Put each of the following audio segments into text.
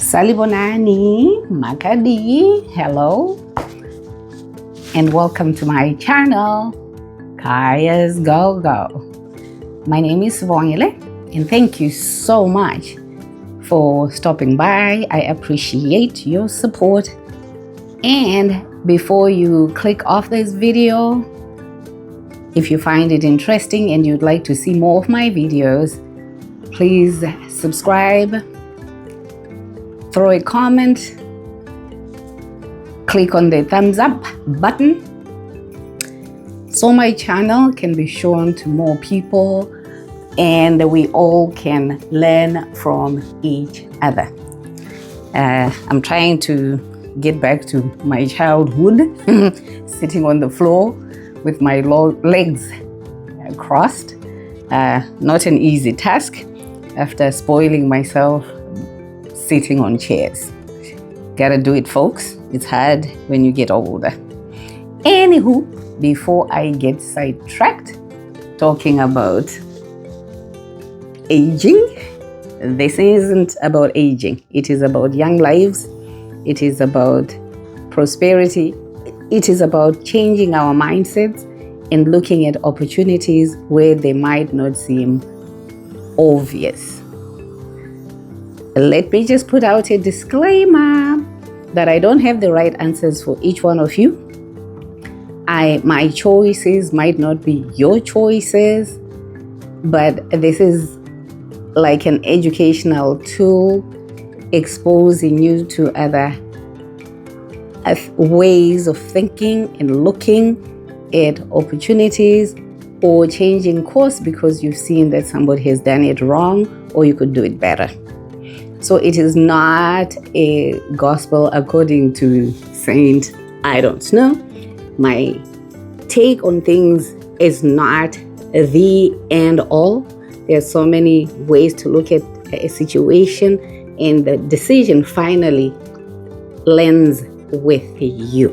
Salibonani, Makadi, hello, and welcome to my channel, Kayasgogo. My name is Vongile, and thank you so much for stopping by. I appreciate your support. And before you click off this video, if you find it interesting and you'd like to see more of my videos, please subscribe, throw a comment, click on the thumbs up button so my channel can be shown to more people and we all can learn from each other. I'm trying to get back to my childhood, sitting on the floor with my legs crossed. Not an easy task after spoiling myself sitting on chairs. Gotta do it, folks. It's hard when you get older. Anywho, before I get sidetracked talking about aging, this isn't about aging. It is about young lives. It is about prosperity. It is about changing our mindsets and looking at opportunities where they might not seem obvious. Let me just put out a disclaimer that I don't have the right answers for each one of you. My choices might not be your choices, but this is like an educational tool exposing you to other ways of thinking and looking at opportunities or changing course because you've seen that somebody has done it wrong or you could do it better. So it is not a gospel according to Saint I don't know. My take on things is not the end all. There's so many ways to look at a situation, and the decision finally lands with you.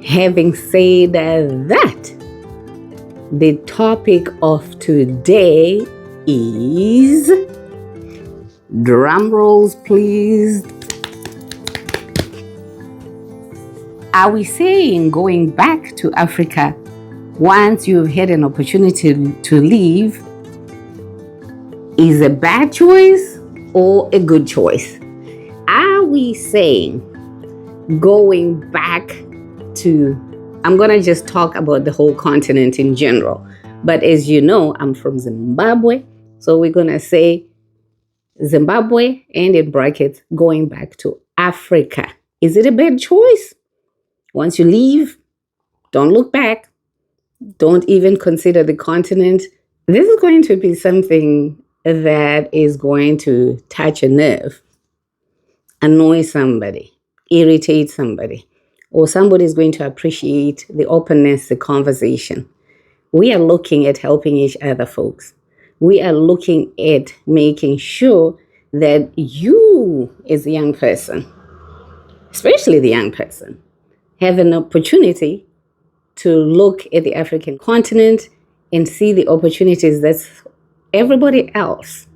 Having said that, the topic of today is, drum rolls please, are we saying going back to Africa once you've had an opportunity to leave is a bad choice or a good choice? Are we saying going back to, I'm going to just talk about the whole continent in general, but as you know, I'm from Zimbabwe, so we're going to say Zimbabwe and in brackets going back to Africa. Is it a bad choice? Once you leave, don't look back. Don't even consider the continent. This is going to be something that is going to touch a nerve, annoy somebody, irritate somebody, or somebody is going to appreciate the openness, the conversation. We are looking at helping each other, folks. We are looking at making sure that you, as a young person, especially the young person, have an opportunity to look at the African continent and see the opportunities that everybody else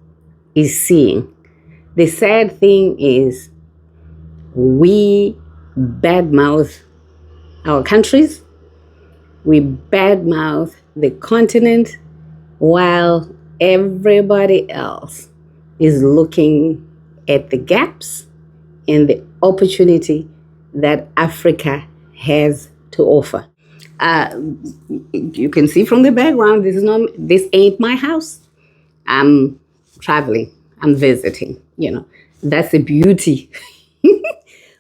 is seeing. The sad thing is we badmouth our countries, we badmouth the continent, while everybody else is looking at the gaps and the opportunity that Africa has to offer. You can see from the background, this ain't my house. I'm traveling, I'm visiting, That's the beauty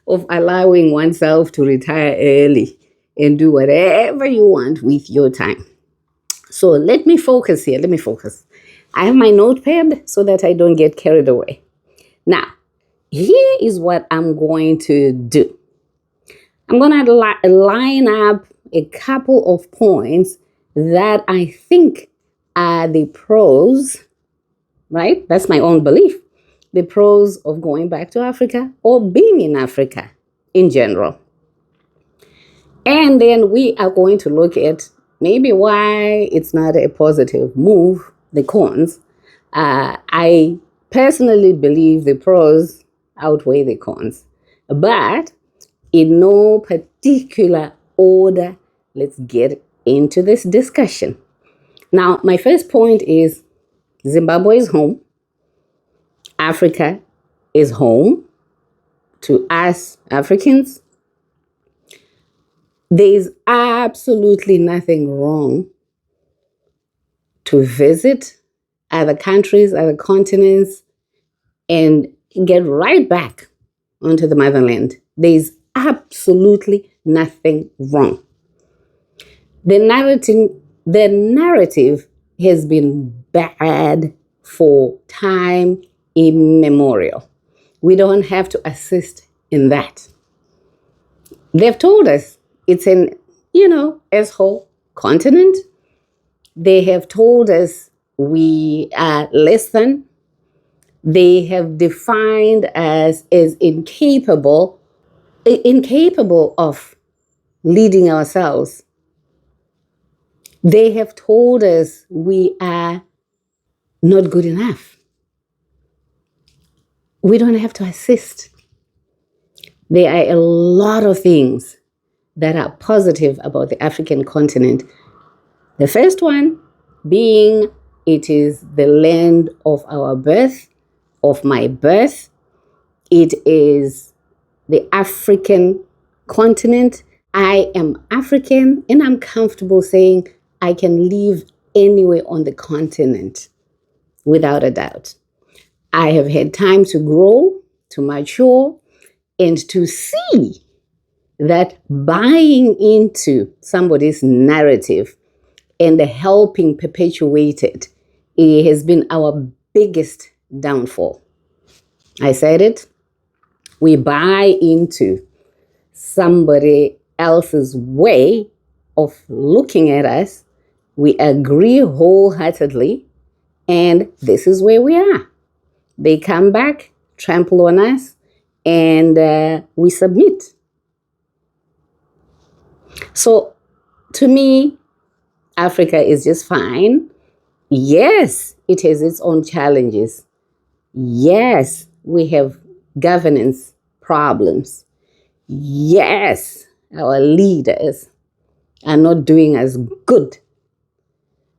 of allowing oneself to retire early and do whatever you want with your time. So let me focus here. I have my notepad so that I don't get carried away. Now, here is what I'm going to do. I'm going to line up a couple of points that I think are the pros, right? That's my own belief. The pros of going back to Africa or being in Africa in general. And then we are going to look at maybe why it's not a positive move, the cons. I personally believe the pros outweigh the cons. But in no particular order, let's get into this discussion. Now, my first point is Zimbabwe is home. Africa is home to us Africans. There is absolutely nothing wrong to visit other countries, other continents, and get right back onto the motherland. There is absolutely nothing wrong. The narrative has been bad for time immemorial. We don't have to assist in that. They've told us it's an, asshole continent. They have told us we are less than. They have defined us as incapable of leading ourselves. They have told us we are not good enough. We don't have to assist. There are a lot of things that are positive about the African continent. The first one being it is the land of our birth, of my birth. It is the African continent. I am African, and I'm comfortable saying I can live anywhere on the continent without a doubt. I have had time to grow, to mature, and to see that buying into somebody's narrative and helping perpetuate it has been our biggest downfall. I said it. We buy into somebody else's way of looking at us. We agree wholeheartedly, and this is where we are. They come back, trample on us, and we submit. So, to me, Africa is just fine. Yes, it has its own challenges. Yes, we have governance problems. Yes, our leaders are not doing as good.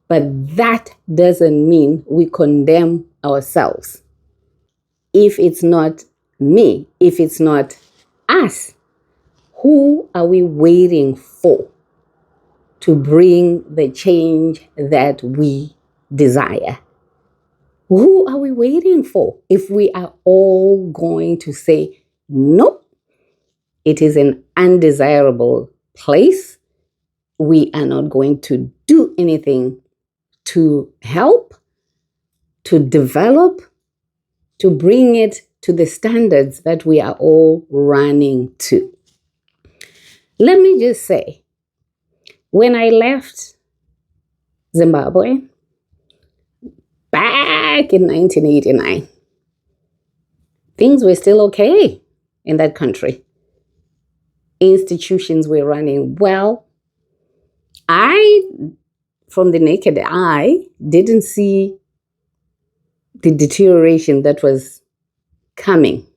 But that doesn't mean we condemn ourselves. If it's not me, if it's not us, who are we waiting for to bring the change that we desire? Who are we waiting for if we are all going to say, nope, it is an undesirable place. We are not going to do anything to help, to develop, to bring it to the standards that we are all running to. Let me just say, when I left Zimbabwe back in 1989, things were still okay in that country. Institutions were running well. I, from the naked eye, didn't see the deterioration that was coming.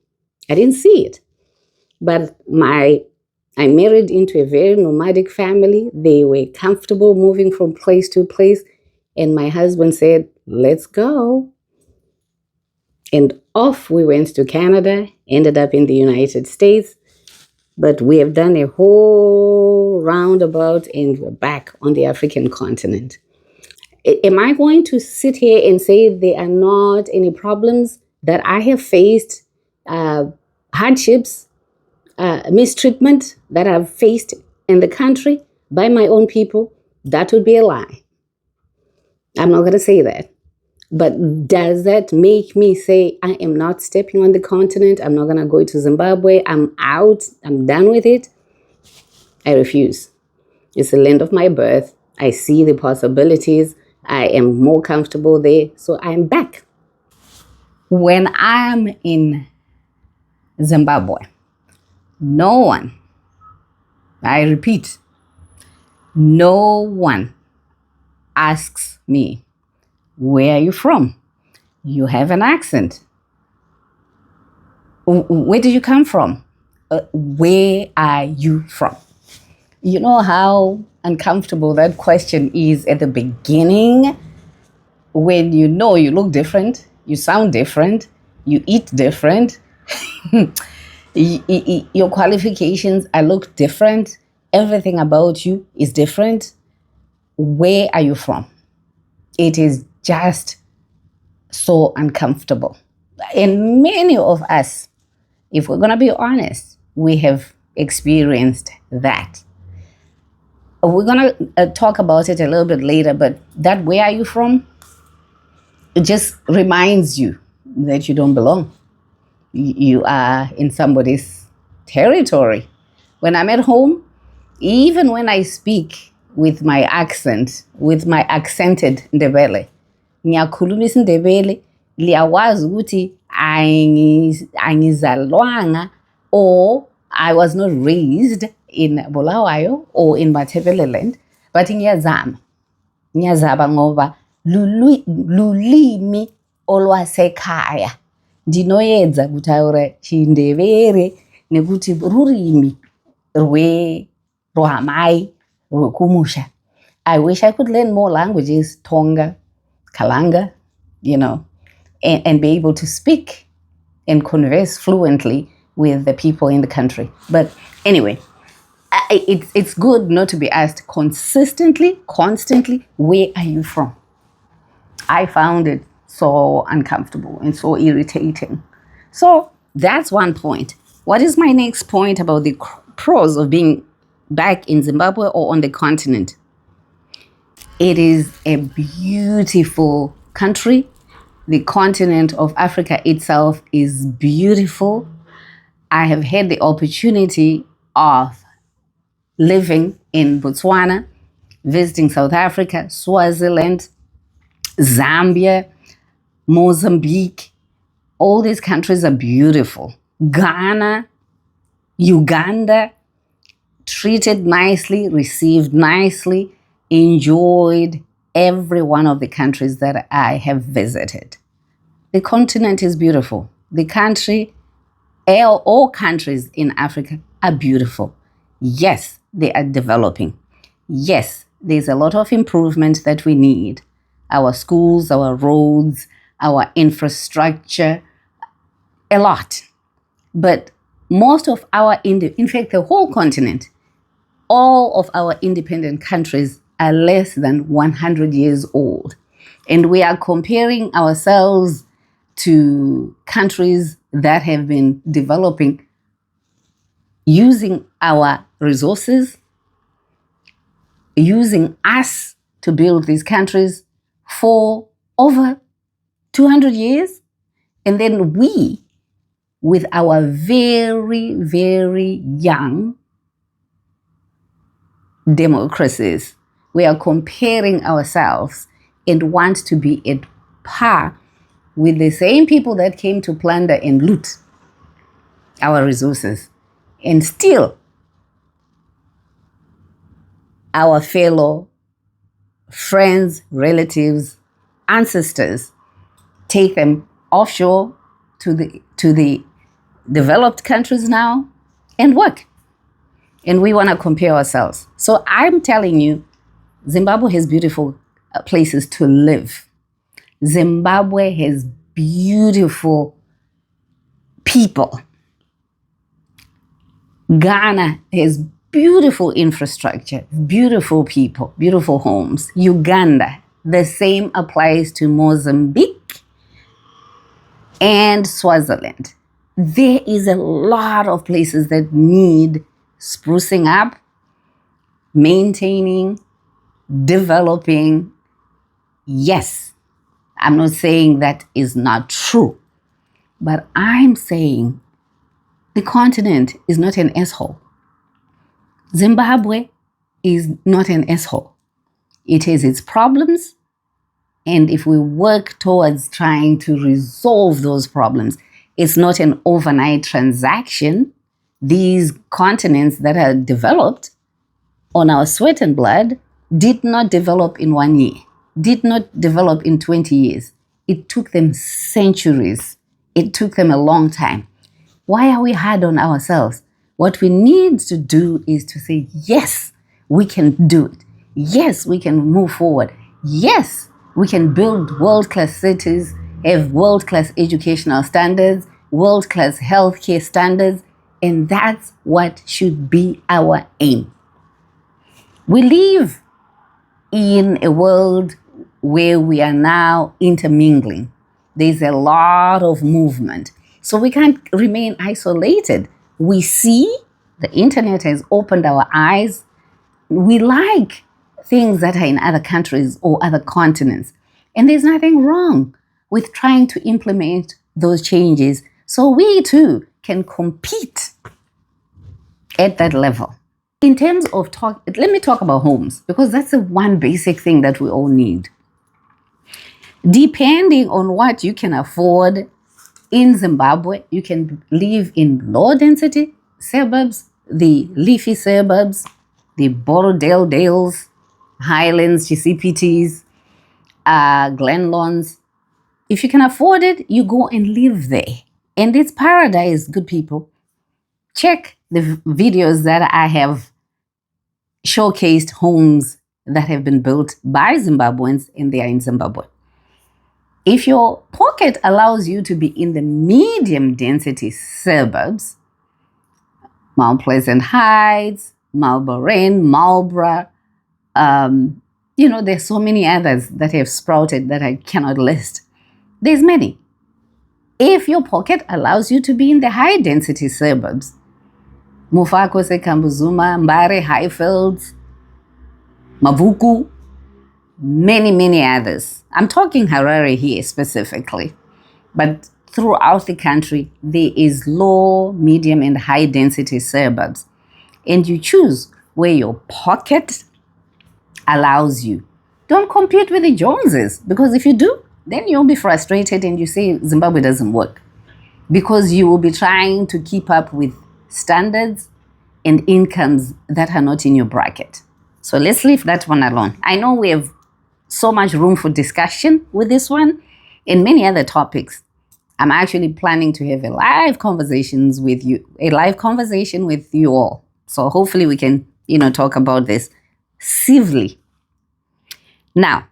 I didn't see it. But I married into a very nomadic family. They were comfortable moving from place to place. And my husband said, let's go. And off we went to Canada, ended up in the United States. But we have done a whole roundabout and we're back on the African continent. Am I going to sit here and say there are not any problems that I have faced, hardships, mistreatment that I've faced in the country by my own people? That would be a lie. I'm not going to say that. But does that make me say I am not stepping on the continent? I'm not going to go to Zimbabwe. I'm out. I'm done with it. I refuse. It's the land of my birth. I see the possibilities. I am more comfortable there. So I'm back. When I'm in Zimbabwe, no one, I repeat, no one asks me, where are you from? You have an accent. Where did you come from? Where are you from? You know how uncomfortable that question is at the beginning, when you know you look different, you sound different, you eat different, your qualifications look different, everything about you is different. Where are you from? It is just so uncomfortable. And many of us, if we're going to be honest, we have experienced that. We're going to talk about it a little bit later, but that where are you from? It just reminds you that you don't belong. You are in somebody's territory. When I'm at home, even when I speak with my accent, with my accented Ndebele, ngiyakhuluma isiNdebele, liyawazi ukuthi angizalwanga, or I was not raised in Bulawayo or in Matabeleland, but ngiyazama ngoba lulimi olwasekhaya. Ndinoyedza kutaura chiNdebele nekuti rurimi rwamai rwekumusha. I wish I could learn more languages, Tonga, Kalanga, and be able to speak and converse fluently with the people in the country. But anyway, it's good not to be asked consistently, constantly, where are you from? I found it so uncomfortable and so irritating. So that's one point. What is my next point about the pros of being back in Zimbabwe or on the continent? It is a beautiful country. The continent of Africa itself is beautiful. I have had the opportunity of living in Botswana, visiting South Africa, Swaziland, Zambia, Mozambique. All these countries are beautiful. Ghana, Uganda, treated nicely, received nicely, enjoyed every one of the countries that I have visited. The continent is beautiful. The country, all countries in Africa are beautiful. Yes, they are developing. Yes, there's a lot of improvement that we need. Our schools, our roads, our infrastructure, a lot. But most of in fact, the whole continent, all of our independent countries are less than 100 years old. And we are comparing ourselves to countries that have been developing using our resources, using us to build these countries for over 200 years. And then we, with our very, very young democracies, we are comparing ourselves and want to be at par with the same people that came to plunder and loot our resources. And still, our fellow friends, relatives, ancestors take them offshore to the developed countries now and work. And we want to compare ourselves. So I'm telling you, Zimbabwe has beautiful places to live. Zimbabwe has beautiful people. Ghana has beautiful infrastructure, beautiful people, beautiful homes. Uganda, the same applies to Mozambique and Swaziland. There is a lot of places that need sprucing up, maintaining, developing. Yes, I'm not saying that is not true, but I'm saying the continent is not an asshole. Zimbabwe is not an asshole. It has its problems, and if we work towards trying to resolve those problems, it's not an overnight transaction. These continents that are developed on our sweat and blood did not develop in 1 year, did not develop in 20 years. It took them centuries. It took them a long time. Why are we hard on ourselves? What we need to do is to say, yes, we can do it. Yes, we can move forward. Yes, we can build world-class cities, have world-class educational standards, world-class healthcare standards, and that's what should be our aim. We live in a world where we are now intermingling. There's a lot of movement. So we can't remain isolated. We see the internet has opened our eyes. We like things that are in other countries or other continents. And there's nothing wrong with trying to implement those changes so we too can compete at that level. In terms of let me talk about homes, because that's the one basic thing that we all need. Depending on what you can afford in Zimbabwe, you can live in low density suburbs, the leafy suburbs, the Borrowdale Dales, Highlands, GCPTs, Glenlawns. If you can afford it, you go and live there. And it's paradise, good people. Check the videos that I have showcased homes that have been built by Zimbabweans and they are in Zimbabwe. If your pocket allows you to be in the medium density suburbs, Mount Pleasant Heights, Marlborough, Marlborough, there's so many others that have sprouted that I cannot list. There's many. If your pocket allows you to be in the high density suburbs, Mufako, Sekambuzuma, Mbare, Highfields, Mavuku, many others. I'm talking Harare here specifically, but throughout the country, there is low, medium, and high density suburbs. And you choose where your pocket allows you. Don't compete with the Joneses, because if you do, then you'll be frustrated and you say Zimbabwe doesn't work, because you will be trying to keep up with standards and incomes that are not in your bracket. So let's leave that one alone. I know we have so much room for discussion with this one and many other topics. I'm actually planning to have a live conversation with you all. So hopefully we can, talk about this civilly. Now,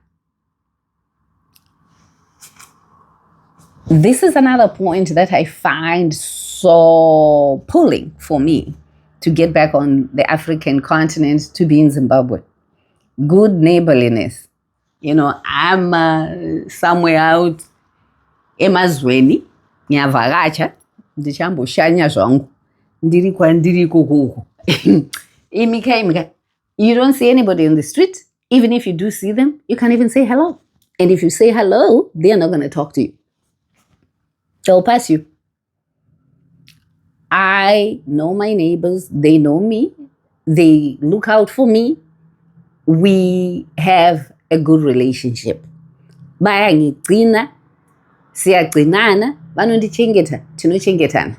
this is another point that I find so pulling for me to get back on the African continent, to be in Zimbabwe. Good neighborliness. I'm somewhere out emazweni, ngiyavakacha, ndichamboshanya zvangu, ndiri kwandiri kokoko. Imika. You don't see anybody on the street. Even if you do see them, you can't even say hello. And if you say hello, they're not going to talk to you. They'll pass you. I know my neighbors. They know me. They look out for me. We have a good relationship. Bayangigcina, siyagcinana, banondichengeta, tinochengetana.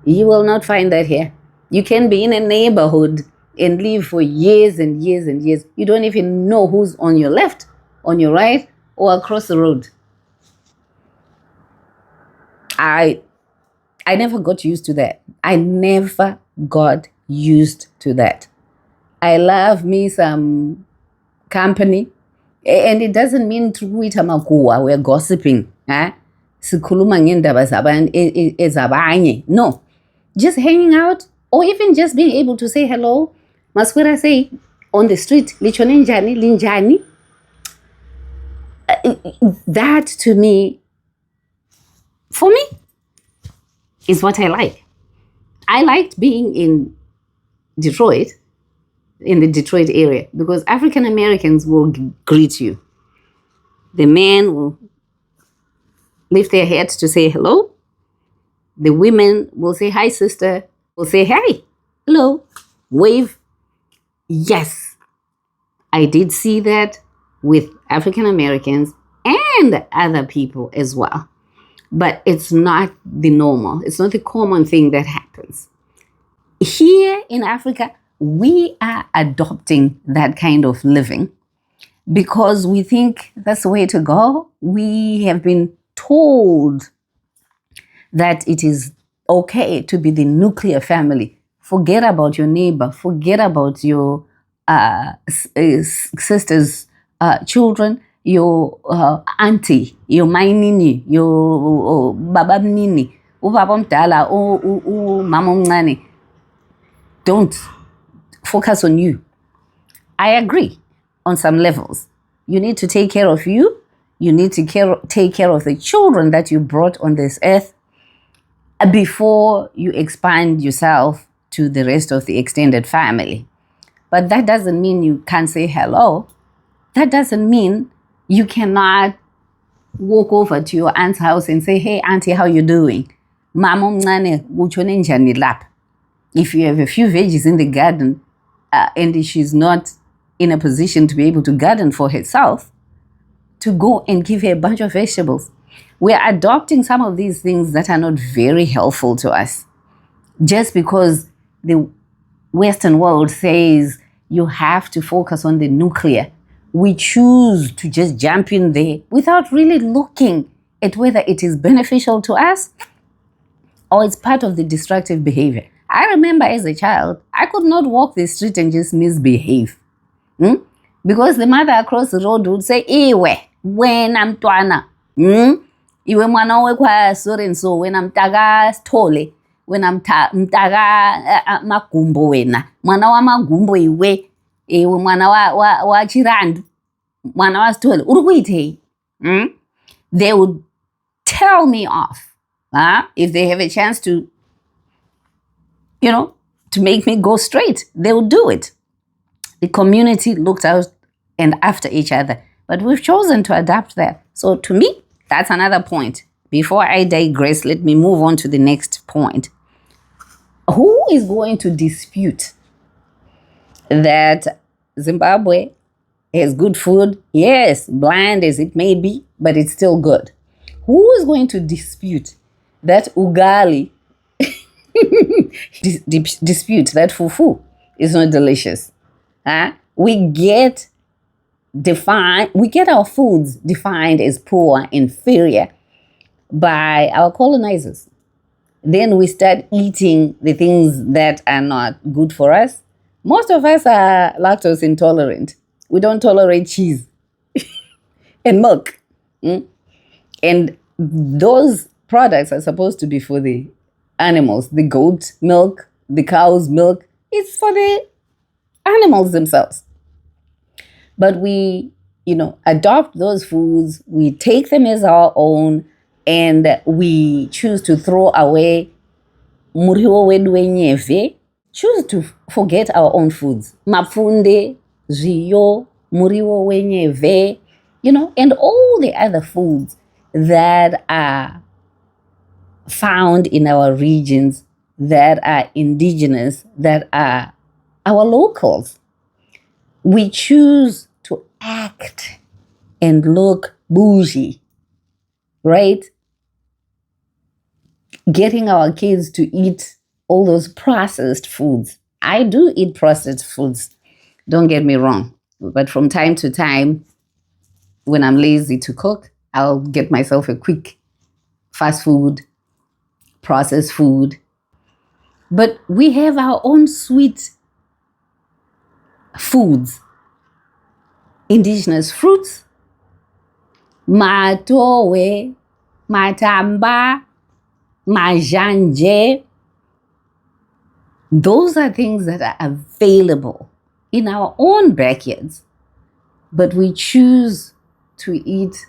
You will not find that here. You can be in a neighborhood and live for years and years and years. You don't even know who's on your left, on your right, or across the road. I never got used to that. I love me some company. And it doesn't mean tukuita makuwa, we're gossiping. Sikhuluma ngendaba ezabanye. No. Just hanging out, or even just being able to say hello. Maswera say on the street, lichone njani, linjani. That to me, for me, is what I like. I liked being in Detroit, in the Detroit area, because African Americans will greet you. The men will lift their heads to say hello. The women will say, hi, sister. Will say, hey, hello, wave. Yes, I did see that with African Americans and other people as well. But it's not the normal. It's not the common thing that happens. Here in Africa, we are adopting that kind of living because we think that's the way to go. We have been told that it is okay to be the nuclear family. Forget about your neighbor. Forget about your sister's children, your auntie, your mainini, your baba mnini, ubaba mdala, umama omncane. Don't focus on you. I agree on some levels. You need to take care of you. You need to take care of the children that you brought on this earth before you expand yourself to the rest of the extended family. But that doesn't mean you can't say hello. That doesn't mean you cannot walk over to your aunt's house and say, hey, auntie, how you doing? Mama omncane utshone njani lapha? If you have a few veggies in the garden and she's not in a position to be able to garden for herself, to go and give her a bunch of vegetables. We're adopting some of these things that are not very helpful to us. Just because the Western world says you have to focus on the nuclear, we choose to just jump in there without really looking at whether it is beneficial to us or it's part of the destructive behavior. I remember as a child, I could not walk the street and just misbehave. Because the mother across the road would say, Iwe, wena mntwana, iwe mwana wekwa so and so, wena mtaka stole, wena mtaka magumbo wena, mwana wa magumbo iwe mwana wa chirandu, mwana wa stole, urukuite. They would tell me off if they have a chance to, to make me go straight. They would do it. The community looked out and after each other. But we've chosen to adapt that. So to me, that's another point. Before I digress, let me move on to the next point. Who is going to dispute that Zimbabwe has good food? Yes, bland as it may be, but it's still good. Who is going to dispute that ugali, dispute that fufu is not delicious? We get our foods defined as poor, inferior by our colonizers. Then we start eating the things that are not good for us. Most of us are lactose intolerant. We don't tolerate cheese and milk. And those products are supposed to be for the animals. The goat milk, the cow's milk, it's for the animals themselves. But we, adopt those foods, we take them as our own, and we choose to throw away muriwo wedu wenyeve, choose to forget our own foods. Mapfunde, zviyo, muriwo wenyeve, and all the other foods that are found in our regions, that are indigenous, that are our locals. We choose to act and look bougie, right? Getting our kids to eat all those processed foods. I do eat processed foods, don't get me wrong. But from time to time, when I'm lazy to cook, I'll get myself a quick fast food, processed food. But we have our own sweet foods, indigenous fruits, matowe, matamba, majanje. Those are things that are available in our own backyards, but we choose to eat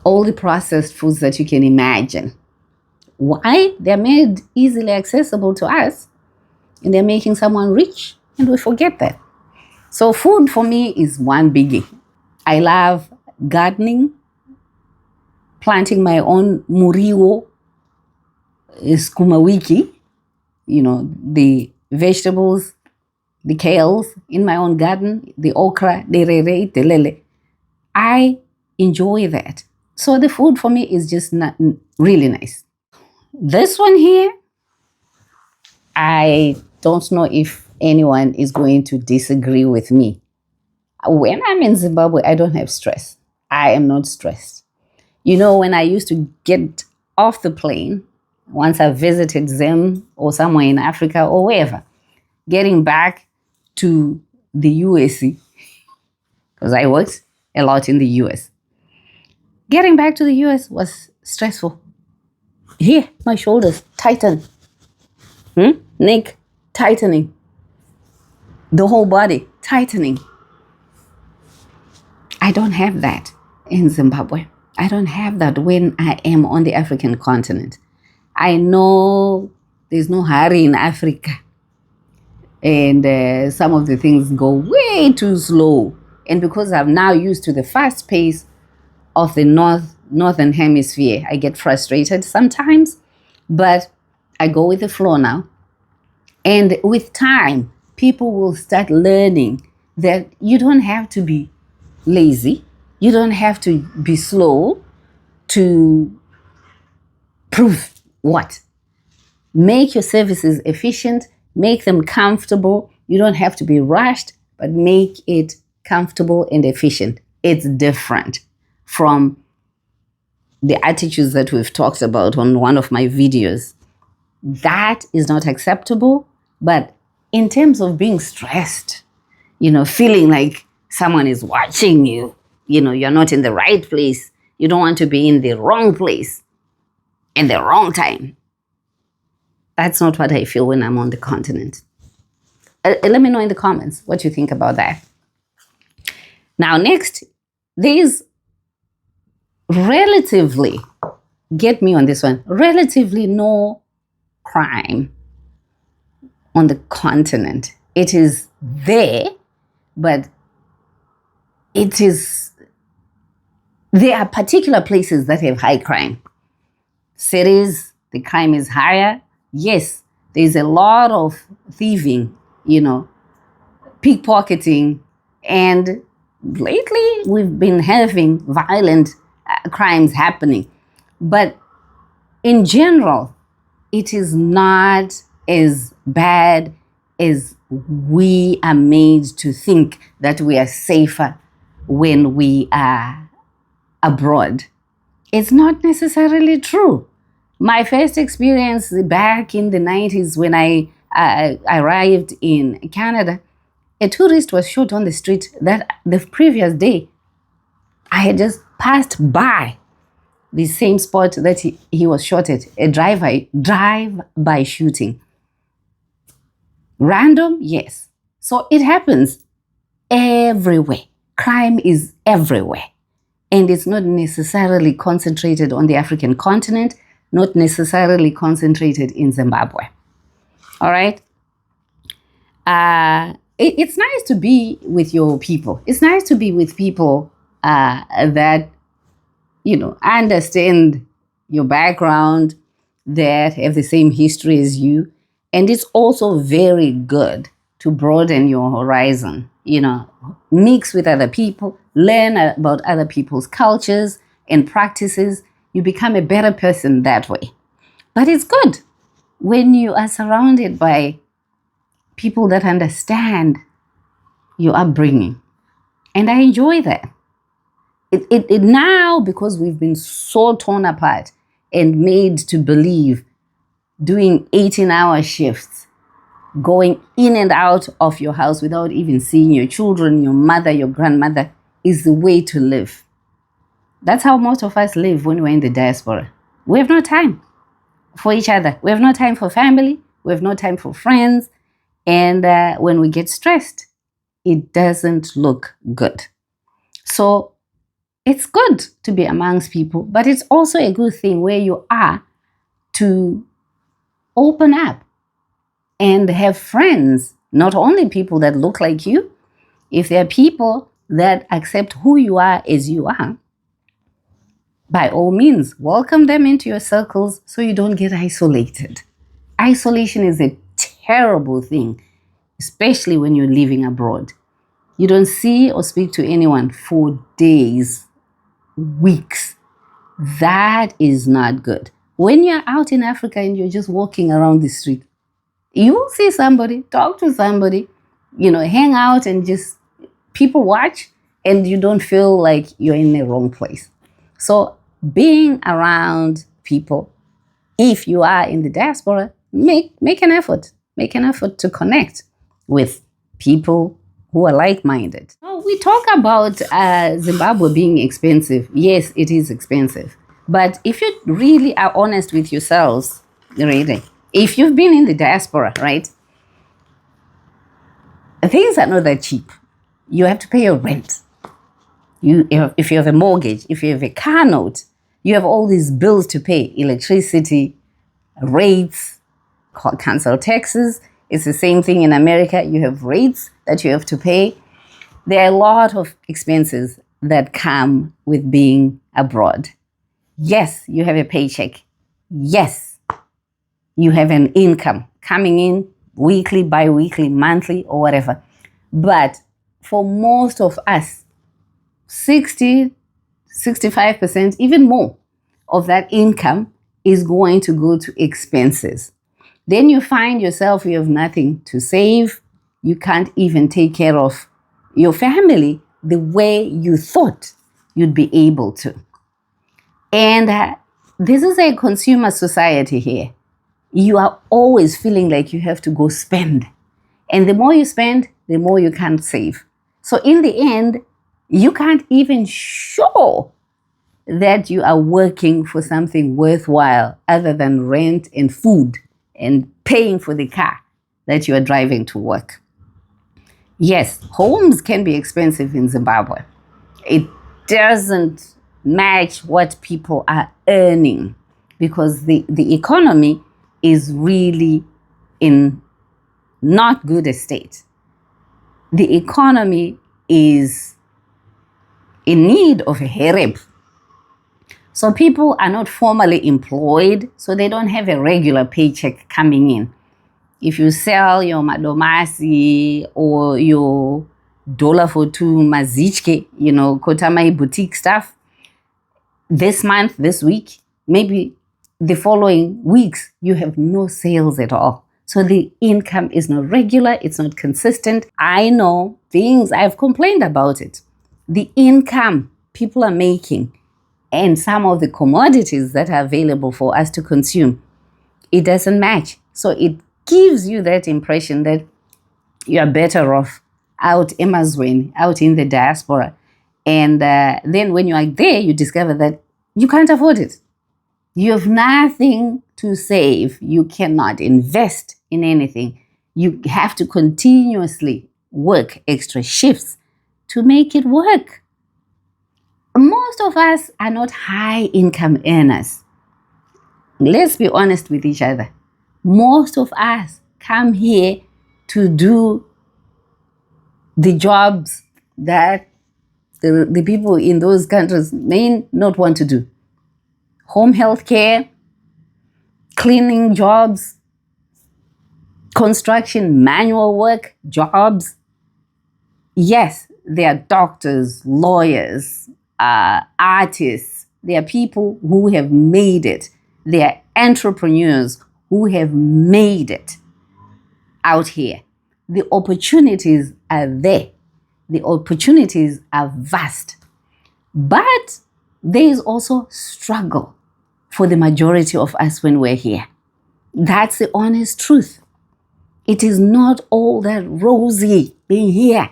all the processed foods that you can imagine. Why? They're made easily accessible to us, and they're making someone rich, and we forget that. So food for me is one biggie. I love gardening, planting my own muriwo, skuma wiki, the vegetables, the kales in my own garden, the okra, the rere, the lele. I enjoy that. So the food for me is just not really nice. This one here, I don't know if anyone is going to disagree with me. When I'm in Zimbabwe, I don't have stress. I am not stressed. When I used to get off the plane, once I've visited Zim or somewhere in Africa or wherever, getting back to the US, because I worked a lot in the US. Getting back to the US was stressful. Here, my shoulders tighten. Neck tightening. The whole body tightening. I don't have that in Zimbabwe. I don't have that when I am on the African continent. I know there's no hurry in Africa. And some of the things go way too slow. And because I'm now used to the fast pace of the northern hemisphere, I get frustrated sometimes. But I go with the flow now. And with time, people will start learning that you don't have to be lazy. You don't have to be slow to prove what? Make your services efficient, make them comfortable. You don't have to be rushed, but make it comfortable and efficient. It's different from the attitudes that we've talked about on one of my videos. That is not acceptable. But in terms of being stressed, feeling like someone is watching you, you're not in the right place. You don't want to be in the wrong place in the wrong time. That's not what I feel when I'm on the continent. Let me know in the comments what you think about that. Now, next, there's relatively, get me on this one, relatively no crime on the continent. It is there, but there are particular places that have high crime. Cities, the crime is higher. Yes, there's a lot of thieving, pickpocketing, and lately we've been having violent crimes happening. But in general, it is not as bad as we are made to think that we are safer when we are abroad. It's not necessarily true. My first experience back in the 90s when I arrived in Canada, a tourist was shot on the street that the previous day. I had just passed by the same spot that he was shot at, a drive-by shooting. Random? Yes. So it happens everywhere. Crime is everywhere. And it's not necessarily concentrated on the African continent, not necessarily concentrated in Zimbabwe. All right? It's nice to be with your people. It's nice to be with people that, understand your background, that have the same history as you. And it's also very good to broaden your horizon, mix with other people, learn about other people's cultures and practices. You become a better person that way. But it's good when you are surrounded by people that understand your upbringing. And I enjoy that. It now, because we've been so torn apart and made to believe doing 18-hour shifts, going in and out of your house without even seeing your children, your mother, your grandmother, is the way to live. That's how most of us live when we're in the diaspora. We have no time for each other. We have no time for family. We have no time for friends. And when we get stressed, it doesn't look good. So it's good to be amongst people, but it's also a good thing where you are to open up and have friends, not only people that look like you. If there are people that accept who you are as you are, by all means, welcome them into your circles so you don't get isolated. Isolation is a terrible thing, especially when you're living abroad. You don't see or speak to anyone for days, weeks. That is not good. When you're out in Africa and you're just walking around the street, you will see somebody, talk to somebody, hang out and just people watch, and you don't feel like you're in the wrong place. So being around people, if you are in the diaspora, make an effort. Make an effort to connect with people who are like-minded. So we talk about Zimbabwe being expensive. Yes, it is expensive. But if you really are honest with yourselves, really, if you've been in the diaspora, right, things are not that cheap. You have to pay your rent. If you have a mortgage, if you have a car note, you have all these bills to pay, electricity, rates, council taxes. It's the same thing in America. You have rates that you have to pay. There are a lot of expenses that come with being abroad. Yes, you have a paycheck. Yes, you have an income coming in weekly, bi-weekly, monthly, or whatever. But for most of us, 60, 65%, even more of that income is going to go to expenses. Then you find yourself, you have nothing to save. You can't even take care of your family the way you thought you'd be able to. And this is a consumer society here. You are always feeling like you have to go spend. And the more you spend, the more you can't save. So in the end, you can't even show that you are working for something worthwhile other than rent and food and paying for the car that you are driving to work. Yes, homes can be expensive in Zimbabwe. It doesn't match what people are earning because the economy is really in not good estate. The economy is in need of a help. So people are not formally employed, so they don't have a regular paycheck coming in. If you sell your madomasi or your $4 mazichke, Kotamai boutique stuff, this month, this week, maybe the following weeks, you have no sales at all. So the income is not regular, it's not consistent. I know things, I've complained about it. The income people are making and some of the commodities that are available for us to consume, it doesn't match. So it gives you that impression that you are better off out emazweni, out in the diaspora. And then when you are there, you discover that you can't afford it. You have nothing to save. You cannot invest in anything. You have to continuously work extra shifts to make it work. Most of us are not high income earners. Let's be honest with each other. Most of us come here to do the jobs that the people in those countries may not want to do. Home health care, cleaning jobs, construction, manual work jobs. Yes, there are doctors, lawyers, artists. There are people who have made it. There are entrepreneurs who have made it out here. The opportunities are there. The opportunities are vast. But there is also struggle for the majority of us when we're here. That's the honest truth. It is not all that rosy being here.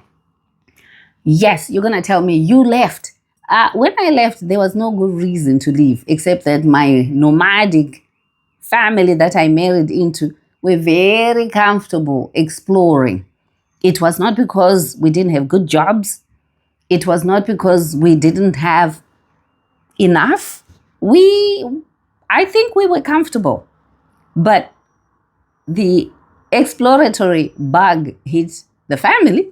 Yes, you're going to tell me you left. When I left, there was no good reason to leave, except that my nomadic family that I married into were very comfortable exploring. It was not because we didn't have good jobs. It was not because we didn't have enough. I think we were comfortable. But the exploratory bug hit the family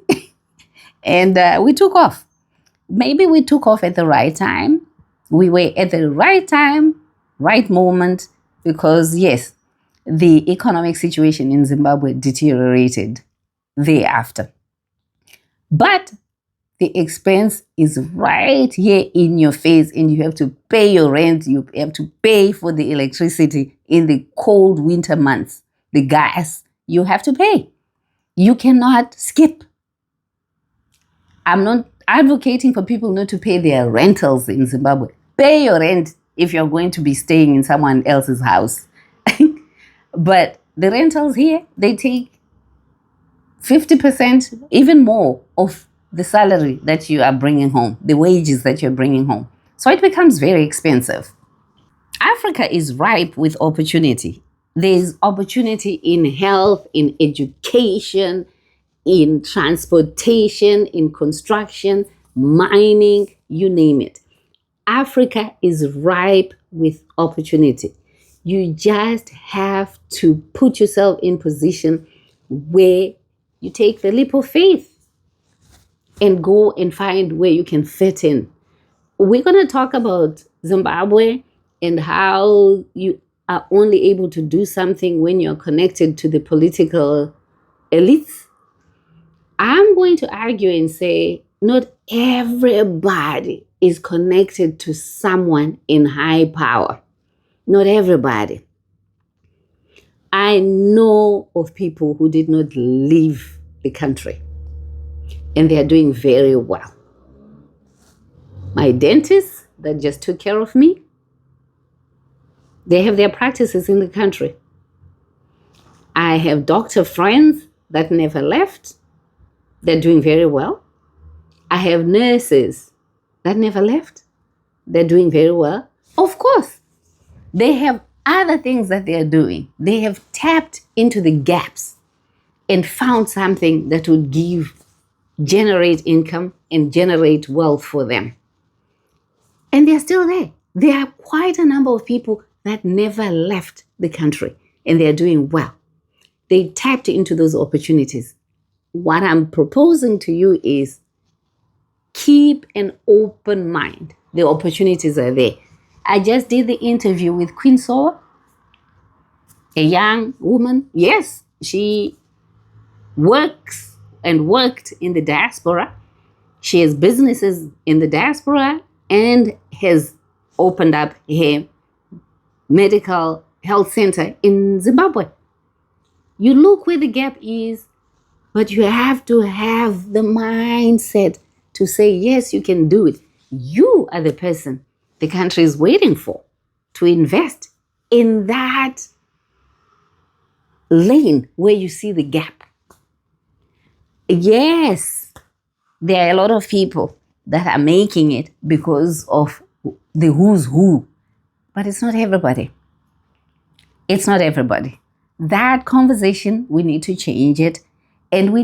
and we took off. Maybe we took off at the right time. We were at the right time, right moment, because yes, the economic situation in Zimbabwe deteriorated thereafter. But the expense is right here in your face and you have to pay your rent, you have to pay for the electricity in the cold winter months, the gas, you have to pay. You cannot skip. I'm not advocating for people not to pay their rentals in Zimbabwe. Pay your rent if you're going to be staying in someone else's house. But the rentals here, they take 50%, even more, of the salary that you are bringing home, the wages that you're bringing home. So it becomes very expensive. Africa is ripe with opportunity. There's opportunity in health, in education, in transportation, in construction, mining, you name it. Africa is ripe with opportunity. You just have to put yourself in position where you take the leap of faith and go and find where you can fit in. We're going to talk about Zimbabwe and how you are only able to do something when you're connected to the political elites. I'm going to argue and say not everybody is connected to someone in high power. Not everybody. I know of people who did not leave the country and they are doing very well. My dentist that just took care of me, they have their practices in the country. I have doctor friends that never left. They're doing very well. I have nurses that never left. They're doing very well. Of course, they have other things that they are doing. They have tapped into the gaps and found something that would generate income and generate wealth for them. And they're still there. There are quite a number of people that never left the country and they're doing well. They tapped into those opportunities. What I'm proposing to you is keep an open mind. The opportunities are there. I just did the interview with Queen Soa, a young woman. Yes, she works and worked in the diaspora. She has businesses in the diaspora and has opened up her medical health center in Zimbabwe. You look where the gap is, but you have to have the mindset to say, yes, you can do it. You are the person the country is waiting for to invest in that lane where you see the gap. Yes, there are a lot of people that are making it because of the who's who, but it's not everybody. It's not everybody. That conversation, we need to change it. And we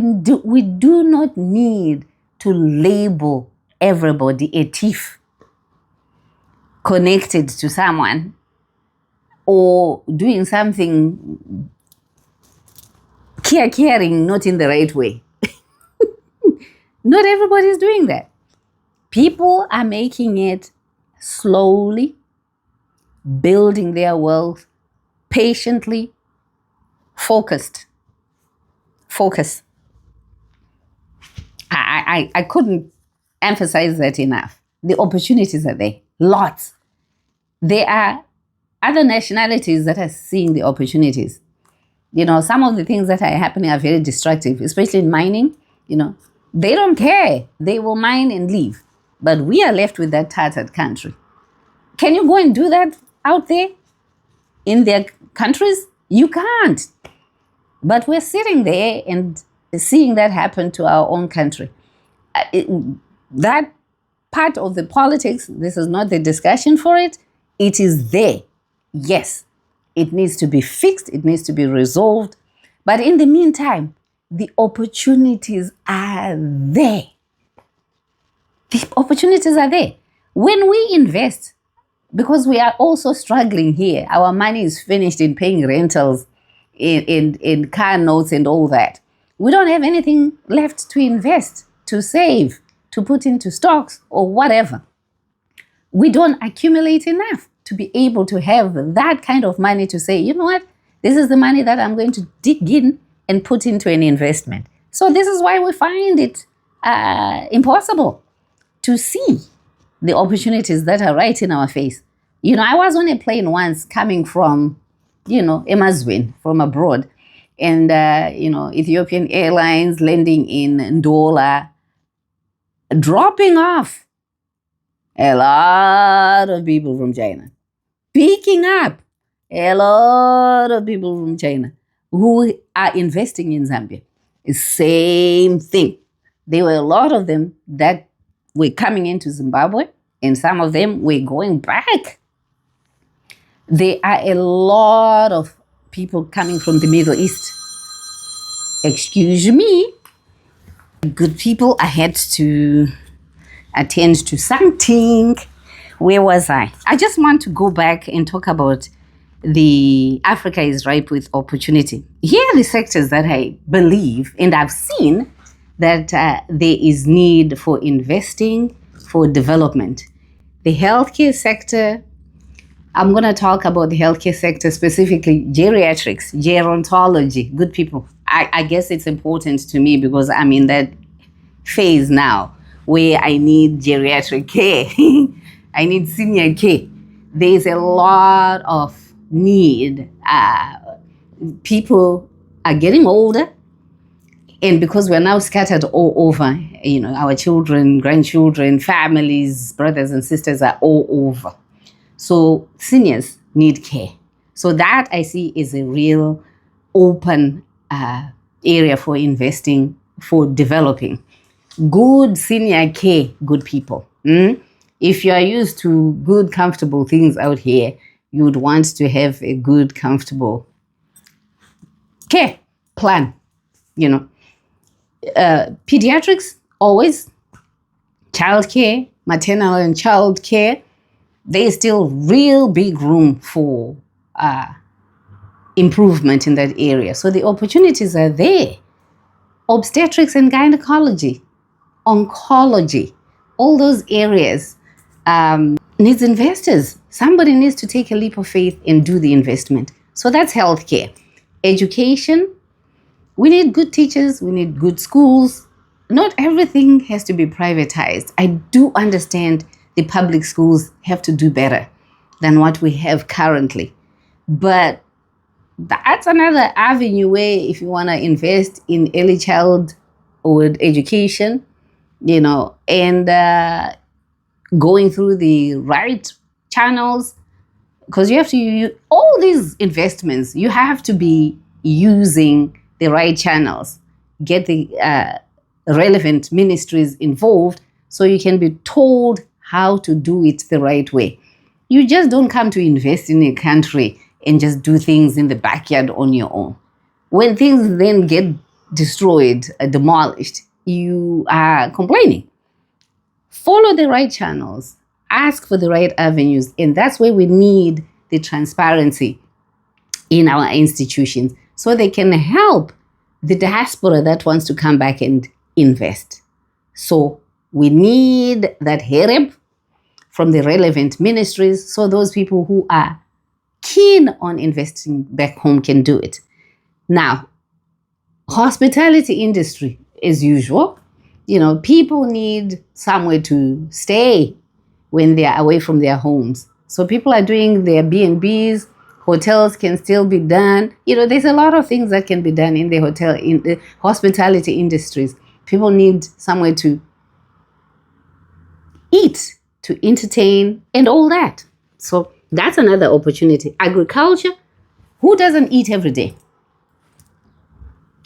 do not need to label everybody a thief connected to someone or doing something caring, not in the right way. Not everybody is doing that. People are making it slowly, building their wealth, patiently, focused. Focus. I couldn't emphasize that enough. The opportunities are there. Lots. There are other nationalities that are seeing the opportunities. Some of the things that are happening are very destructive, especially in mining. They don't care. They will mine and leave. But we are left with that tattered country. Can you go and do that out there in their countries? You can't. But we're sitting there and seeing that happen to our own country. That part of the politics, this is not the discussion for it. It is there. Yes, it needs to be fixed. It needs to be resolved. But in the meantime, the opportunities are there. The opportunities are there. When we invest, because we are also struggling here, our money is finished in paying rentals, in car notes and all that. We don't have anything left to invest, to save, to put into stocks or whatever. We don't accumulate enough to be able to have that kind of money to say, you know what, this is the money that I'm going to dig in and put into an investment. So this is why we find it impossible to see the opportunities that are right in our face. I was on a plane once coming from Emazweni, from abroad, and Ethiopian Airlines landing in Ndola, dropping off a lot of people from China. picking up a lot of people from China who are investing in Zambia. Same thing. There were a lot of them that were coming into Zimbabwe, and some of them were going back. There are a lot of people coming from the Middle East. Excuse me. Good people, I had to attend to something. Where was I? I just want to go back and talk about the Africa is ripe with opportunity. Here are the sectors that I believe and I've seen that there is need for investing for development. The healthcare sector, I'm going to talk about the healthcare sector, specifically geriatrics, gerontology, good people. I guess it's important to me because I'm in that phase now where I need geriatric care. I need senior care. There's a lot of need. People are getting older, and because we're now scattered all over, our children, grandchildren, families, brothers and sisters are all over. So seniors need care. So that I see is a real open area for investing, for developing. Good senior care, good people. If you are used to good, comfortable things out here, you would want to have a good, comfortable care plan. Pediatrics, always. Child care, maternal and child care. There's still real big room for improvement in that area. So the opportunities are there. Obstetrics and gynecology, oncology, all those areas needs investors. Somebody needs to take a leap of faith and do the investment. So that's healthcare. Education, we need good teachers, we need good schools. Not everything has to be privatized. I do understand the public schools have to do better than what we have currently. But that's another avenue where if you want to invest in early childhood education, and going through the right channels, because you have to use all these investments, you have to be using the right channels, get the relevant ministries involved so you can be told how to do it the right way. You just don't come to invest in a country and just do things in the backyard on your own. When things then get destroyed, demolished, you are complaining. Follow the right channels, ask for the right avenues, and that's where we need the transparency in our institutions so they can help the diaspora that wants to come back and invest. So we need that help from the relevant ministries so those people who are keen on investing back home can do it. Now, hospitality industry, as usual, people need somewhere to stay when they are away from their homes. So people are doing their B&Bs, hotels can still be done. There's a lot of things that can be done in the hospitality industries. People need somewhere to eat, to entertain, and all that. So that's another opportunity. Agriculture, who doesn't eat every day?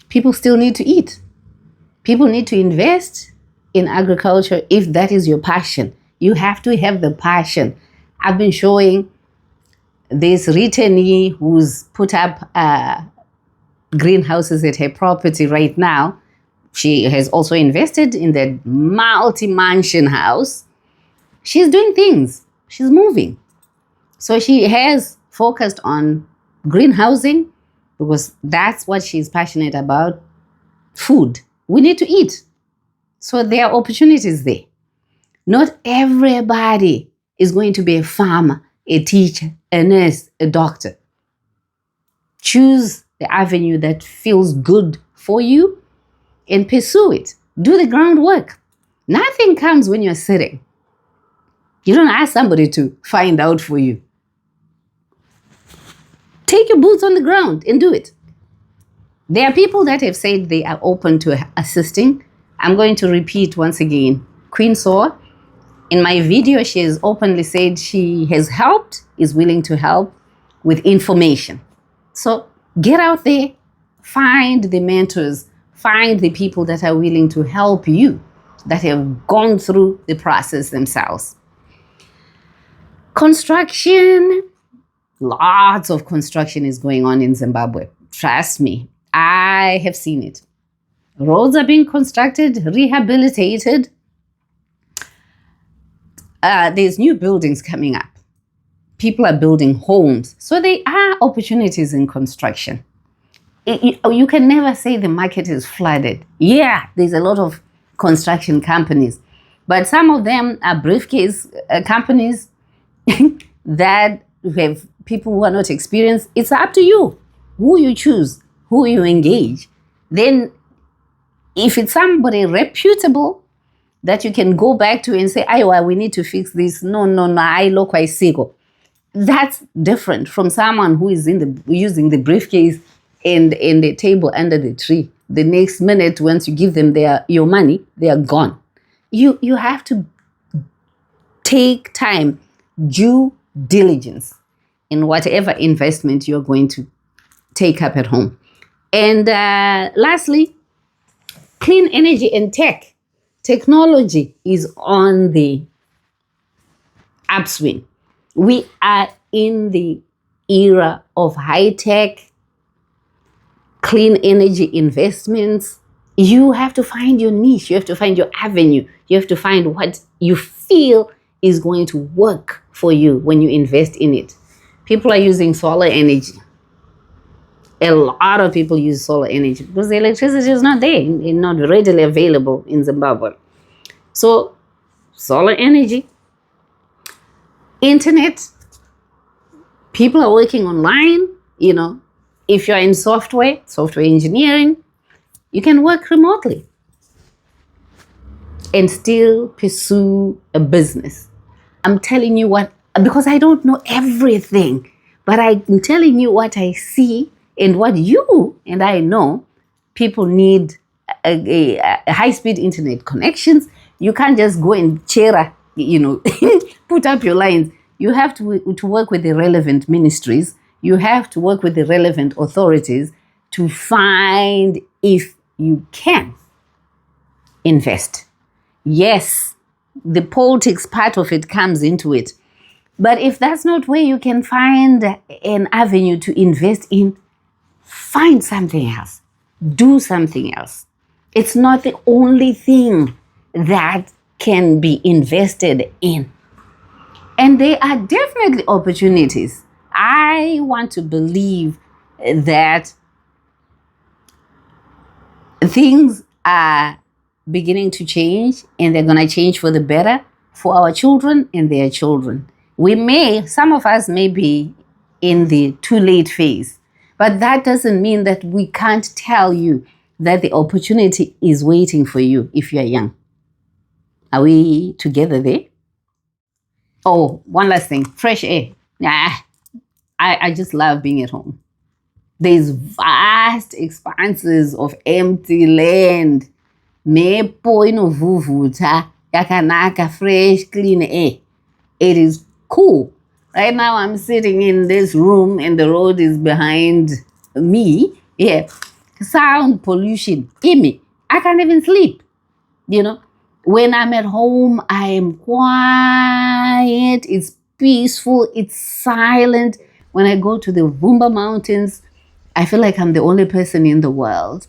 People still need to eat. People need to invest in agriculture if that is your passion. You have to have the passion. I've been showing this returnee who's put up greenhouses at her property right now. She has also invested in the multi-mansion house. She's doing things. She's moving. So she has focused on greenhousing because that's what she's passionate about. Food. We need to eat. So there are opportunities there. Not everybody is going to be a farmer, a teacher, a nurse, a doctor. Choose the avenue that feels good for you and pursue it. Do the groundwork. Nothing comes when you're sitting. You don't ask somebody to find out for you. Take your boots on the ground and do it. There are people that have said they are open to assisting. I'm going to repeat once again. Queen Soa, In my video, she has openly said she has helped, is willing to help with information. So get out there, find the mentors, find the people that are willing to help you, that have gone through the process themselves. Construction, lots of construction is going on in Zimbabwe. Trust me, I have seen it. Roads are being constructed, rehabilitated. There's new buildings coming up. People are building homes. So there are opportunities in construction. You can never say the market is flooded. Yeah, there's a lot of construction companies, but some of them are briefcase companies that have people who are not experienced. It's up to you who you choose, who you engage. Then if it's somebody reputable that you can go back to and say, "Aywa, we need to fix this. No, I look I sigo." That's different from someone who is using the briefcase and the table under the tree. The next minute, once you give them your money, they are gone. You have to take time, due diligence in whatever investment you're going to take up at home. And lastly, clean energy and tech. Technology is on the upswing. We are in the era of high-tech, clean energy investments. You have to find your niche. You have to find your avenue. You have to find what you feel is going to work for you when you invest in it. People are using solar energy. A lot of people use solar energy because the electricity is not there, it's not readily available in Zimbabwe. So solar energy, internet, people are working online. If you're in software engineering, you can work remotely and still pursue a business. I'm telling you what, because I don't know everything, but I'm telling you what I see and what you and I know. People need a high-speed internet connections. You can't just go and put up your lines. You have to work with the relevant ministries. You have to work with the relevant authorities to find if you can invest. Yes, the politics part of it comes into it. But if that's not where you can find an avenue to invest in, find something else. Do something else. It's not the only thing that can be invested in. And there are definitely opportunities. I want to believe that things are beginning to change, and they're going to change for the better for our children and their children. Some of us may be in the too late phase, but that doesn't mean that we can't tell you that the opportunity is waiting for you if you're young. Are we together there? Oh, one last thing, fresh air. I just love being at home. There's vast expanses of empty land. Mepo inovuvuta, yakanaka, fresh, clean air. It is cool. Right now I'm sitting in this room and the road is behind me. Yeah. Sound pollution. Gimme. I can't even sleep. When I'm at home, I am quiet. It's peaceful. It's silent. When I go to the Vumba Mountains, I feel like I'm the only person in the world.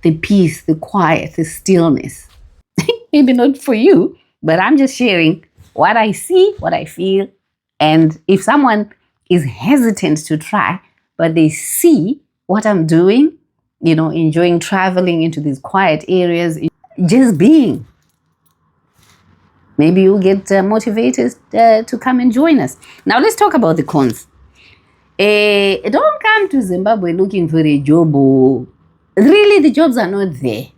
The peace, the quiet, the stillness. Maybe not for you, but I'm just sharing what I see, what I feel. And if someone is hesitant to try, but they see what I'm doing, enjoying traveling into these quiet areas, just being, maybe you'll get motivated to come and join us. Now let's talk about the cons. Don't come to Zimbabwe looking for a job. Really, the jobs are not there.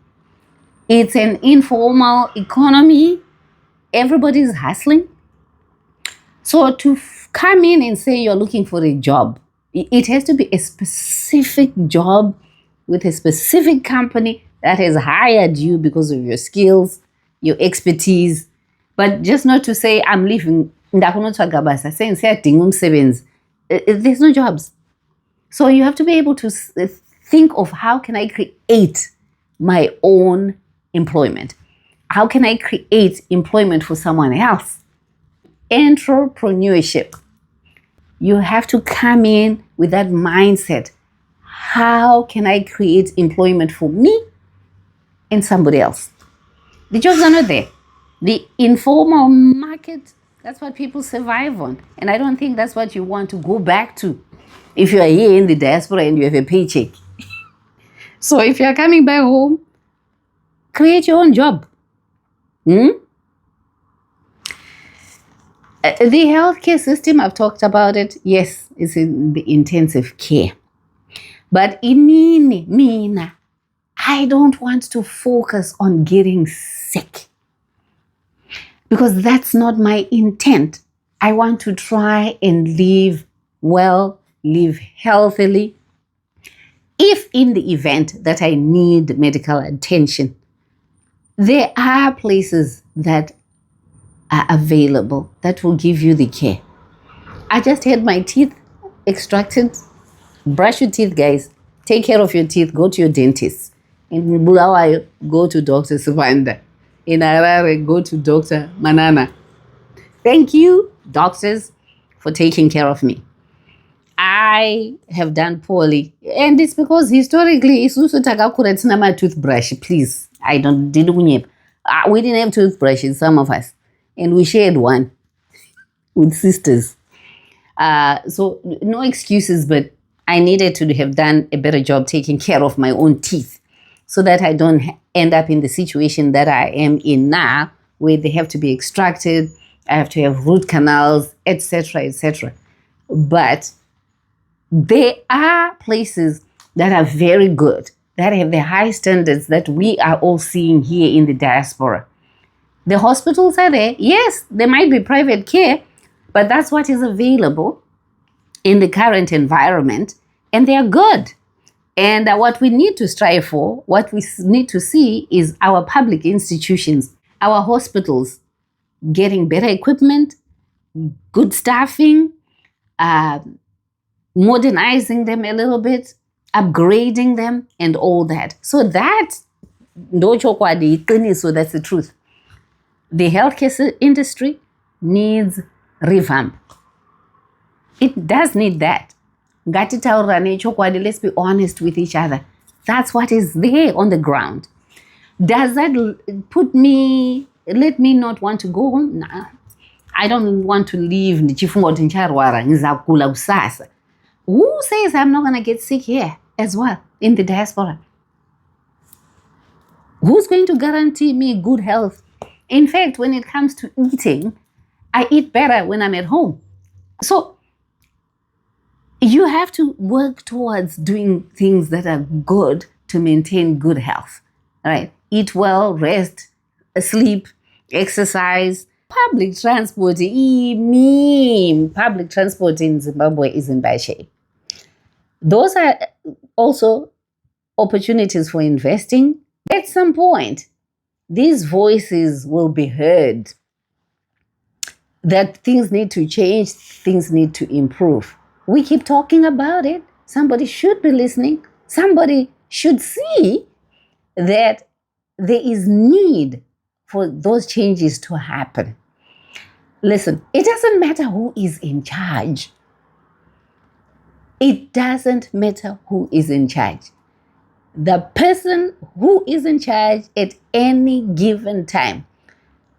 It's an informal economy. Everybody's hustling. So to come in and say you're looking for a job, it has to be a specific job with a specific company that has hired you because of your skills, your expertise, But just not to say I'm leaving. There's no jobs. So you have to be able to think of how can I create my own employment? How can I create employment for someone else? Entrepreneurship. You have to come in with that mindset. How can I create employment for me and somebody else? The jobs are not there. The informal market, that's what people survive on. And I don't think that's what you want to go back to if you are here in the diaspora and you have a paycheck. So if you are coming back home, create your own job. The healthcare system, I've talked about it. Yes, it's in the intensive care. But in Mina, I don't want to focus on getting sick because that's not my intent. I want to try and live well, live healthily. If in the event that I need medical attention, there are places that are available that will give you the care. I just had my teeth extracted. Brush your teeth, guys. Take care of your teeth. Go to your dentist. In Bulawayo, go to Dr. Suvanda. In Harare, go to Dr. Manana. Thank you, doctors, for taking care of me. I have done poorly. And it's because historically, it's also my toothbrush, please. We didn't have toothbrushes, some of us. And we shared one with sisters. So no excuses, but I needed to have done a better job taking care of my own teeth so that I don't end up in the situation that I am in now, where they have to be extracted, I have to have root canals, etc., etc. But there are places that are very good, that have the high standards that we are all seeing here in the diaspora. The hospitals are there. Yes, there might be private care, but that's what is available in the current environment, and they are good. And what we need to strive for, what we need to see is our public institutions, our hospitals getting better equipment, good staffing, modernizing them a little bit, upgrading them, and all that. So that's the truth. The healthcare industry needs revamp. It does need that. Let's be honest with each other. That's what is there on the ground. Does that let me not want to go home? Nah. I don't want to leave. Who says I'm not going to get sick here as well in the diaspora? Who's going to guarantee me good health? In fact, when it comes to eating, I eat better when I'm at home. So you have to work towards doing things that are good to maintain good health, right? Eat well, rest, sleep, exercise. Public transport, public transport in Zimbabwe is in bad shape. Those are also opportunities for investing. At some point, these voices will be heard that things need to change, things need to improve. We keep talking about it. Somebody should be listening. Somebody should see that there is need for those changes to happen. Listen, it doesn't matter who is in charge. It doesn't matter who is in charge. The person who is in charge at any given time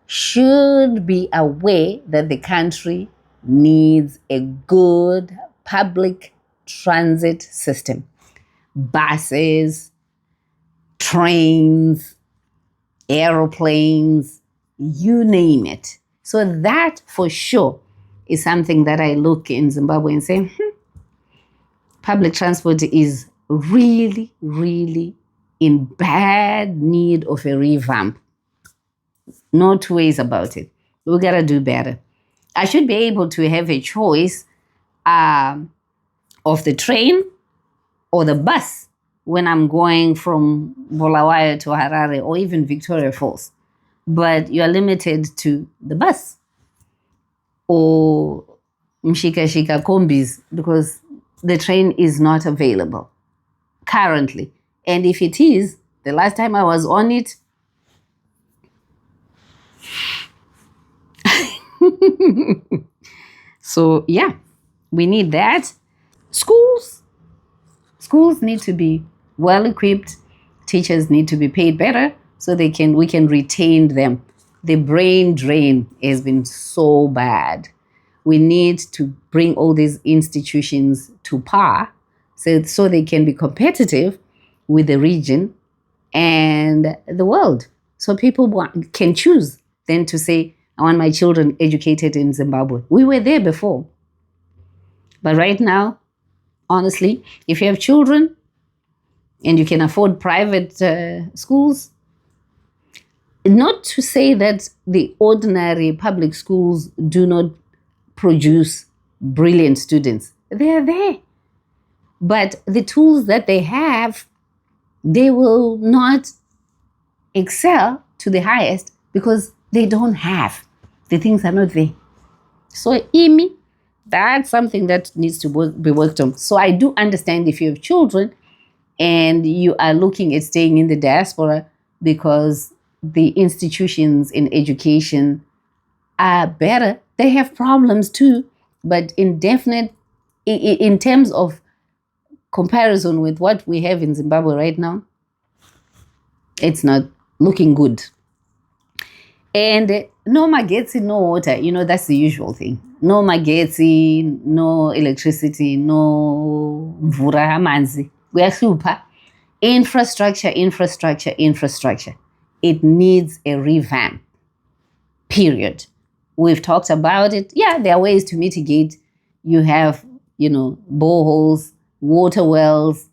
should be aware that the country needs a good public transit system. Buses, trains, aeroplanes, you name it. So that for sure is something that I look in Zimbabwe and say, public transport is really, really in bad need of a revamp. No two ways about it. We gotta do better. I should be able to have a choice of the train or the bus when I'm going from Bulawayo to Harare or even Victoria Falls. but you are limited to the bus or mshika kombis because the train is not available currently. And if it is, the last time I was on it, so yeah, we need that. Schools need to be well equipped. Teachers need to be paid better so we can retain them. The brain drain has been so bad. We need to bring all these institutions to par so they can be competitive with the region and the world. So people can choose then to say, I want my children educated in Zimbabwe. We were there before. But right now, honestly, if you have children and you can afford private schools, not to say that the ordinary public schools do not produce brilliant students. They are there. But the tools that they have, they will not excel to the highest because they don't have. The things are not there. So, IMI, that's something that needs to be worked on. So I do understand if you have children and you are looking at staying in the diaspora because the institutions in education are better. They have problems too, but in terms of comparison with what we have in Zimbabwe right now, it's not looking good. And no magetsi, no water, that's the usual thing. No magetsi, no electricity, no mvura hamanzi. We are super. Infrastructure. It needs a revamp. Period. We've talked about it. Yeah, there are ways to mitigate. You have, boreholes, water wells,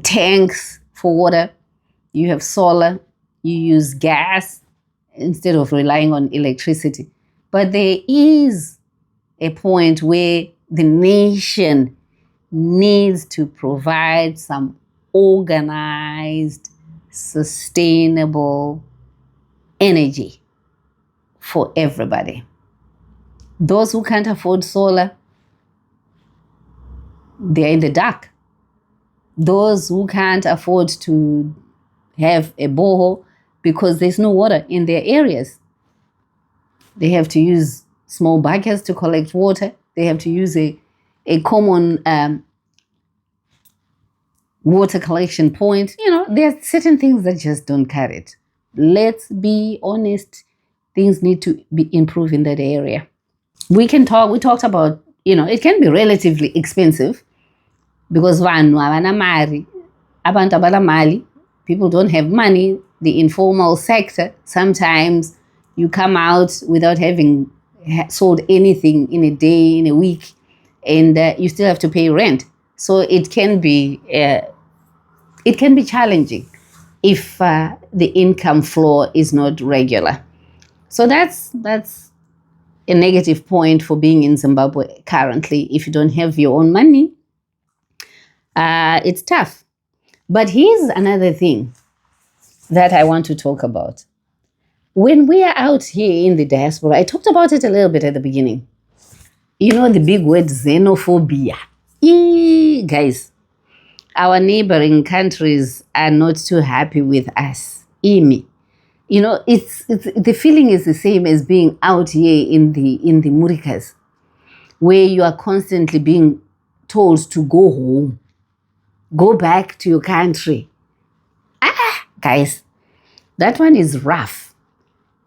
tanks for water. You have solar. You use gas instead of relying on electricity. But there is a point where the nation needs to provide some organized, sustainable energy for everybody. Those who can't afford solar, they're in the dark. Those who can't afford to have a borehole because there's no water in their areas, they have to use small buckets to collect water. They have to use a common water collection point. There are certain things that just don't cut it. Let's be honest. Things need to be improved in that area. We talked about, it can be relatively expensive because people don't have money. The informal sector, sometimes you come out without having sold anything in a day, in a week, and you still have to pay rent. So it can be challenging if the income flow is not regular. So that's a negative point for being in Zimbabwe currently. If you don't have your own money, it's tough. But here's another thing that I want to talk about. When we are out here in the diaspora, I talked about it a little bit at the beginning. The big word xenophobia. Guys, our neighboring countries are not too happy with us. It's the feeling is the same as being out here in the Murikas, where you are constantly being told to go home, go back to your country. Guys, that one is rough.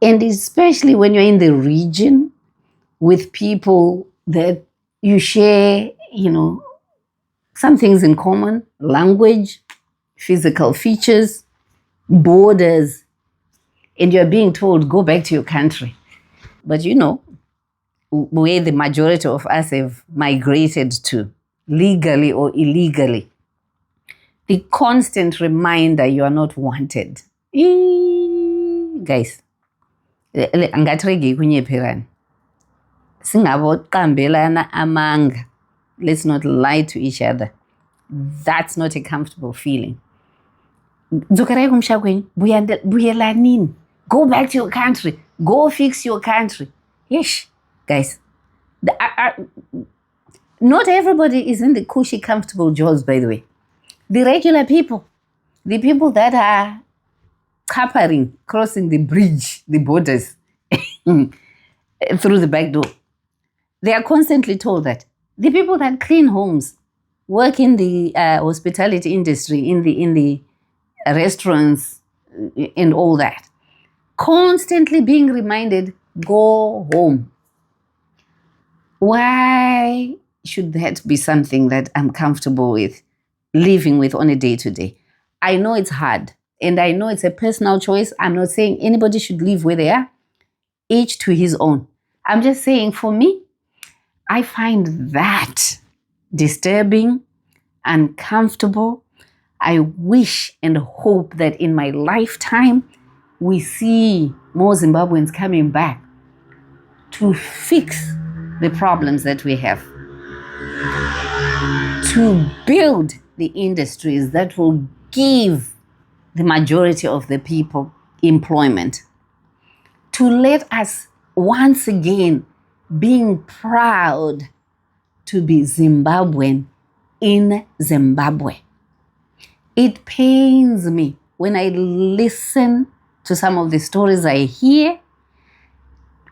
And especially when you're in the region with people that you share, some things in common, language, physical features, borders, and you're being told, go back to your country. But where the majority of us have migrated to, legally or illegally, the constant reminder you are not wanted. Guys, angatirege kunyepherana. Singabotambelana amanga. Let's not lie to each other. That's not a comfortable feeling. Dzokerai kumusha kwenyu, buyelanini. Go back to your country. Go fix your country. Yes, guys. Not everybody is in the cushy, comfortable jobs, by the way. The regular people, the people that are crossing the bridge, the borders, through the back door, they are constantly told that. The people that clean homes, work in the hospitality industry, in the restaurants, and all that, constantly being reminded, go home. Why should that be something that I'm comfortable with living with on a day-to-day? I know it's hard, and I know it's a personal choice. I'm not saying anybody should live where they are, each to his own. I'm just saying, for me, I find that disturbing, uncomfortable. I wish and hope that in my lifetime, we see more Zimbabweans coming back to fix the problems that we have, to build the industries that will give the majority of the people employment, to let us once again being proud to be Zimbabwean in Zimbabwe. It pains me when I listen to some of the stories I hear.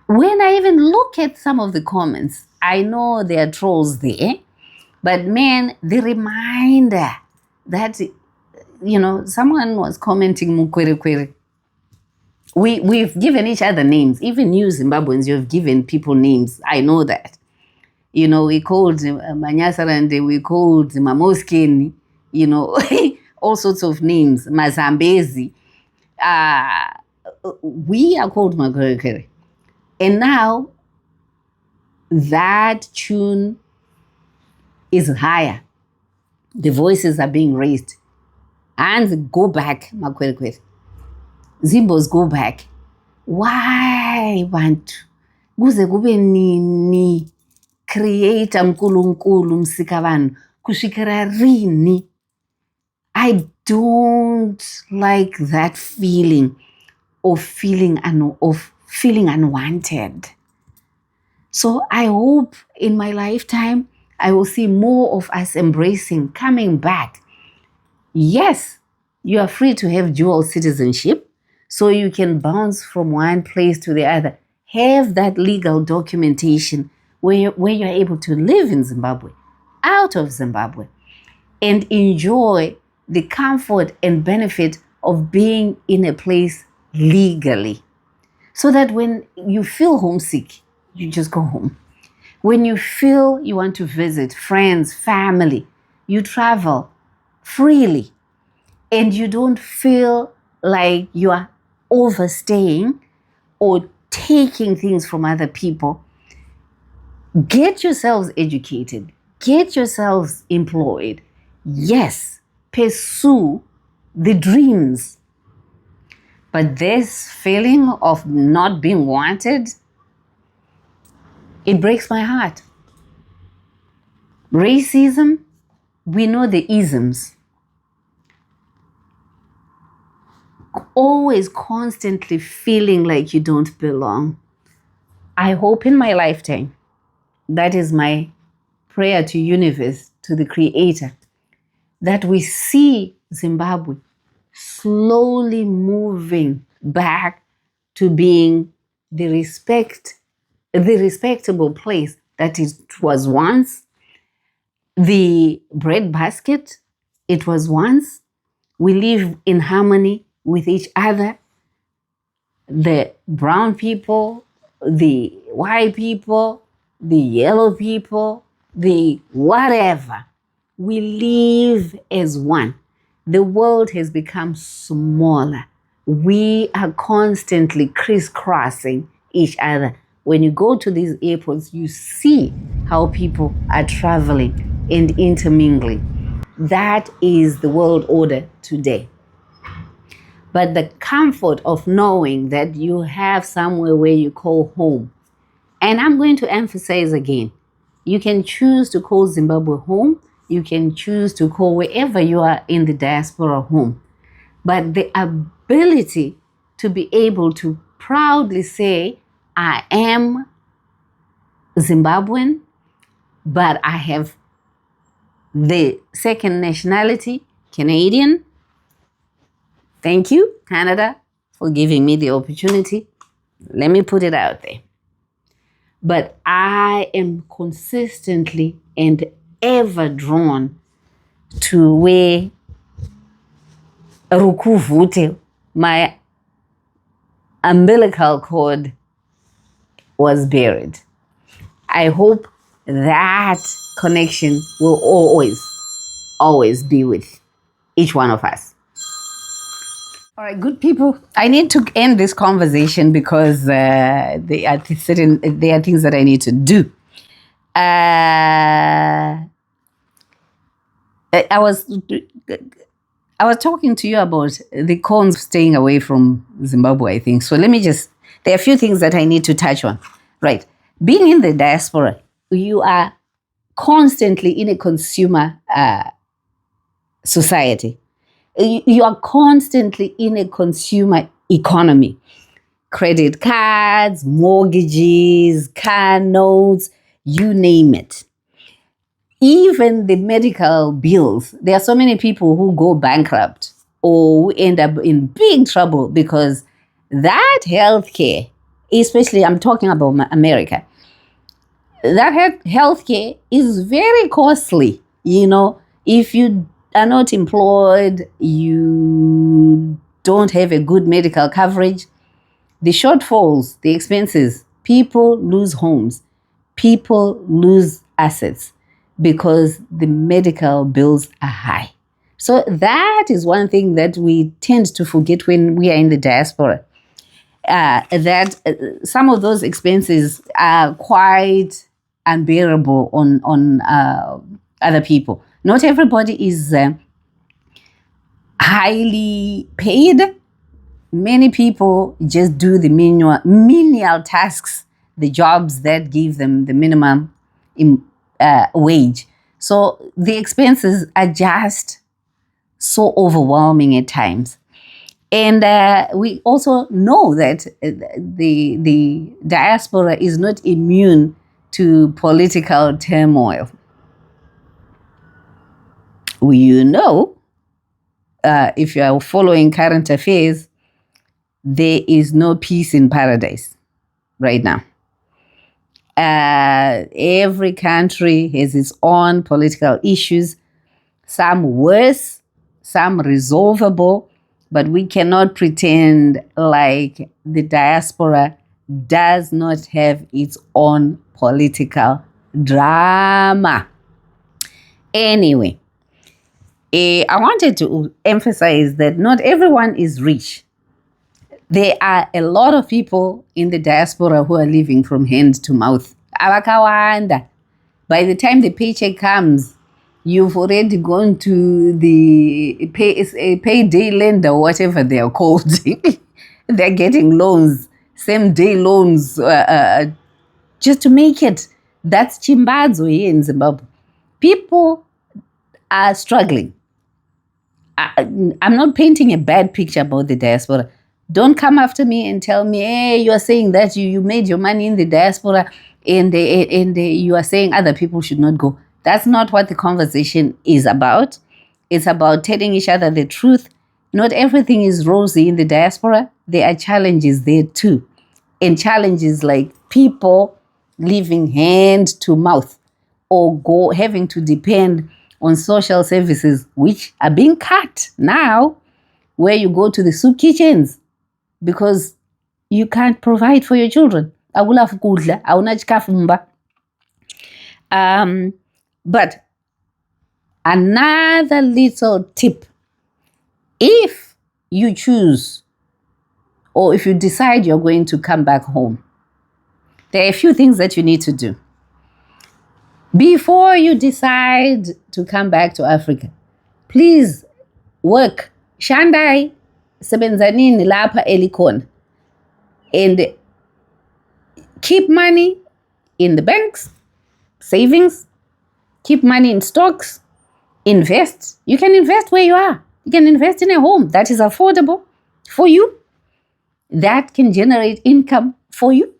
When I even look at some of the comments, I know there are trolls there, but man, the reminder that, someone was commenting Mukwere. We've given each other names. Even you Zimbabweans, you've given people names. I know that. We called Manyasarande, we called Mamoskin, all sorts of names, Mazambezi. We are called Mukwere. And now that tune is higher. The voices are being raised. And go back, Makwere. Zimbos, go back. Why bantu? Kuze kube nini? Creator mkulunkulu msika vanhu kusvikira rini? I don't like that feeling of feeling unwanted. So I hope in my lifetime I will see more of us embracing, coming back. Yes, you are free to have dual citizenship, so you can bounce from one place to the other. Have that legal documentation where you're able to live in Zimbabwe, out of Zimbabwe, and enjoy the comfort and benefit of being in a place legally. So that when you feel homesick, you just go home. When you feel you want to visit friends, family, you travel freely, and you don't feel like you are overstaying or taking things from other people. Get yourselves educated. Get yourselves employed. Yes, pursue the dreams. But this feeling of not being wanted, it breaks my heart. Racism, we know the isms. Always constantly feeling like you don't belong. I hope in my lifetime, that is my prayer to universe, to the Creator, that we see Zimbabwe slowly moving back to being the respectable place that it was once, the breadbasket it was once. We live in harmony with each other. The brown people, the white people, the yellow people, the whatever. We live as one. The world has become smaller. We are constantly crisscrossing each other. When you go to these airports, you see how people are traveling and intermingling. That is the world order today. But the comfort of knowing that you have somewhere where you call home. And I'm going to emphasize again, you can choose to call Zimbabwe home. You can choose to call wherever you are in the diaspora home. But the ability to be able to proudly say, I am Zimbabwean, but I have the second nationality, Canadian. Thank you, Canada, for giving me the opportunity. Let me put it out there. But I am consistently and ever drawn to where Rukuvute, my umbilical cord, was buried. I hope that connection will always be with each one of us. All right, good people. I need to end this conversation because there are things that I need to do. I was talking to you about the cons of staying away from Zimbabwe, I think. So there are a few things that I need to touch on. Right. Being in the diaspora, you are constantly in a consumer society. You are constantly in a consumer economy. Credit cards, mortgages, car notes, you name it. Even the medical bills, there are so many people who go bankrupt or who end up in big trouble because that healthcare, especially I'm talking about America, that healthcare is very costly. If you are not employed, you don't have a good medical coverage, the shortfalls, the expenses, people lose homes, people lose assets because the medical bills are high. So that is one thing that we tend to forget when we are in the diaspora. That some of those expenses are quite unbearable on other people. Not everybody is highly paid. Many people just do the menial tasks, the jobs that give them the minimum wage. So the expenses are just so overwhelming at times. And we also know that the diaspora is not immune to political turmoil. If you are following current affairs, there is no peace in paradise right now. Every country has its own political issues, some worse, some resolvable, but we cannot pretend like the diaspora does not have its own political drama. Anyway, I wanted to emphasize that not everyone is rich. There are a lot of people in the diaspora who are living from hand to mouth. Abakawanda. By the time the paycheck comes, you've already gone to the payday lender, whatever they are called. They're getting loans, same day loans, just to make it. That's chimbadzo here in Zimbabwe. People are struggling. I'm not painting a bad picture about the diaspora. Don't come after me and tell me, hey, you are saying that you made your money in the diaspora and you are saying other people should not go. That's not what the conversation is about. It's about telling each other the truth. Not everything is rosy in the diaspora. There are challenges there too. And challenges like people living hand to mouth or having to depend on social services, which are being cut now, where you go to the soup kitchens because you can't provide for your children. But another little tip, if you choose or if you decide you're going to come back home, there are a few things that you need to do. Before you decide to come back to Africa, please work. Shandai sebenzanini lapha elikhona. And keep money in the banks, savings, keep money in stocks, invest. You can invest where you are. You can invest in a home that is affordable for you. that can generate income for you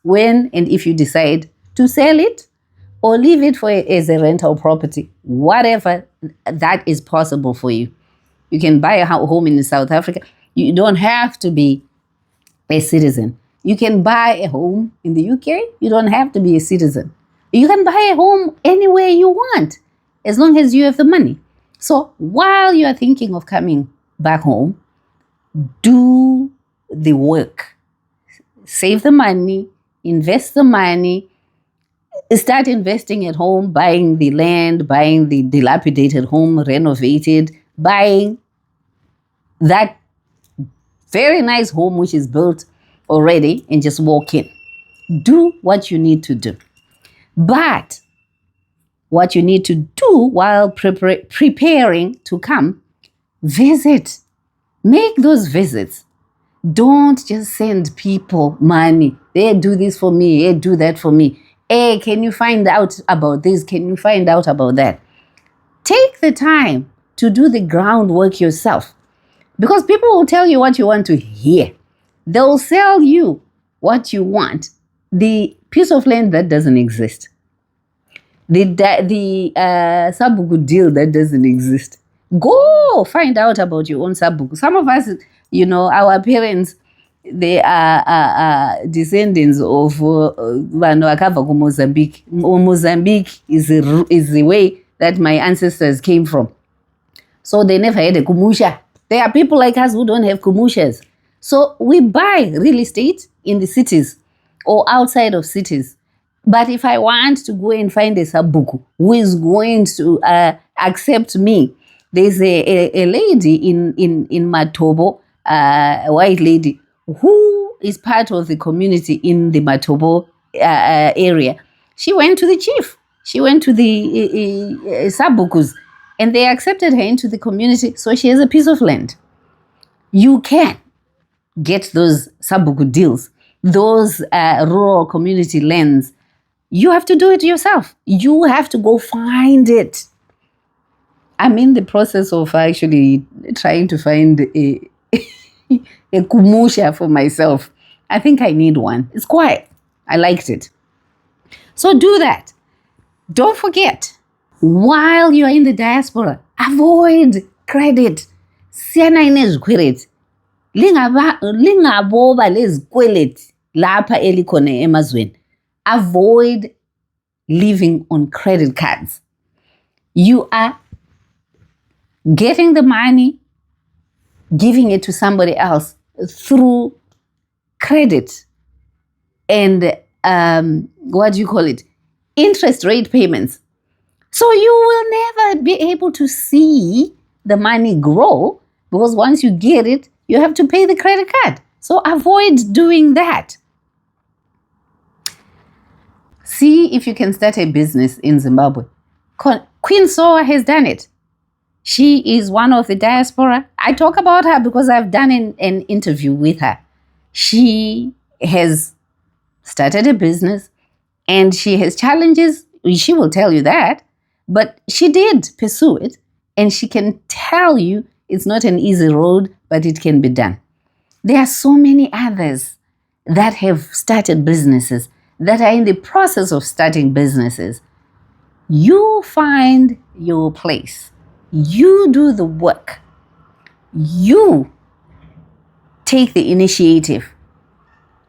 when and if you decide to sell it or leave it as a rental property, whatever that is possible for you. You can buy a home in South Africa. You don't have to be a citizen. You can buy a home in the UK. You don't have to be a citizen. You can buy a home anywhere you want as long as you have the money. So while you are thinking of coming back home, do the work. Save the money, invest the money, start investing at home, buying the land, buying the dilapidated home, renovated, buying that very nice home which is built already and just walk in. Do what you need to do. But what you need to do while preparing to come, visit. Make those visits. Don't just send people money. Hey, do this for me. Hey, do that for me. Hey, can you find out about this? Can you find out about that? Take the time to do the groundwork yourself. Because people will tell you what you want to hear. They'll sell you what you want. The piece of land that doesn't exist. The sabuku deal that doesn't exist. Go find out about your own sabuku. Some of us, our parents, they are descendants of Mozambique. Mozambique is the way that my ancestors came from. So they never had a kumusha. There are people like us who don't have kumushas. So we buy real estate in the cities or outside of cities. But if I want to go and find a sabuku who is going to accept me, there's a lady in Matobo, a white lady, who is part of the community in the Matobo area. She went to the chief. She went to the sabukus, and they accepted her into the community, so she has a piece of land. You can get those sabuku deals, those rural community lands. You have to do it yourself. You have to go find it. I'm in the process of actually trying to find a kumusha for myself. I think I need one. It's quiet. I liked it. So do that. Don't forget, while you're in the diaspora, avoid credit. Siyana inezikwelet. Lingaboba lezikwelet lapha elikhona emazweni. Avoid living on credit cards. You are getting the money, giving it to somebody else through credit and interest rate payments. So you will never be able to see the money grow, because once you get it, you have to pay the credit card. So avoid doing that. See if you can start a business in Zimbabwe. Queen Soa has done it. She is one of the diaspora. I talk about her because I've done an interview with her. She has started a business and she has challenges. She will tell you that, but she did pursue it, and she can tell you it's not an easy road, but it can be done. There are so many others that have started businesses, that are in the process of starting businesses. You find your place. You do the work. You take the initiative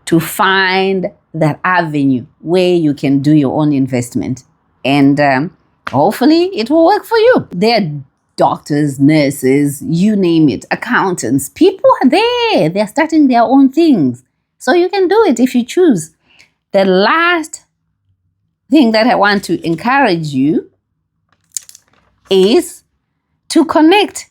to find that avenue where you can do your own investment. And hopefully it will work for you. There are doctors, nurses, you name it, accountants. People are there. They're starting their own things. So you can do it if you choose. The last thing that I want to encourage you is to connect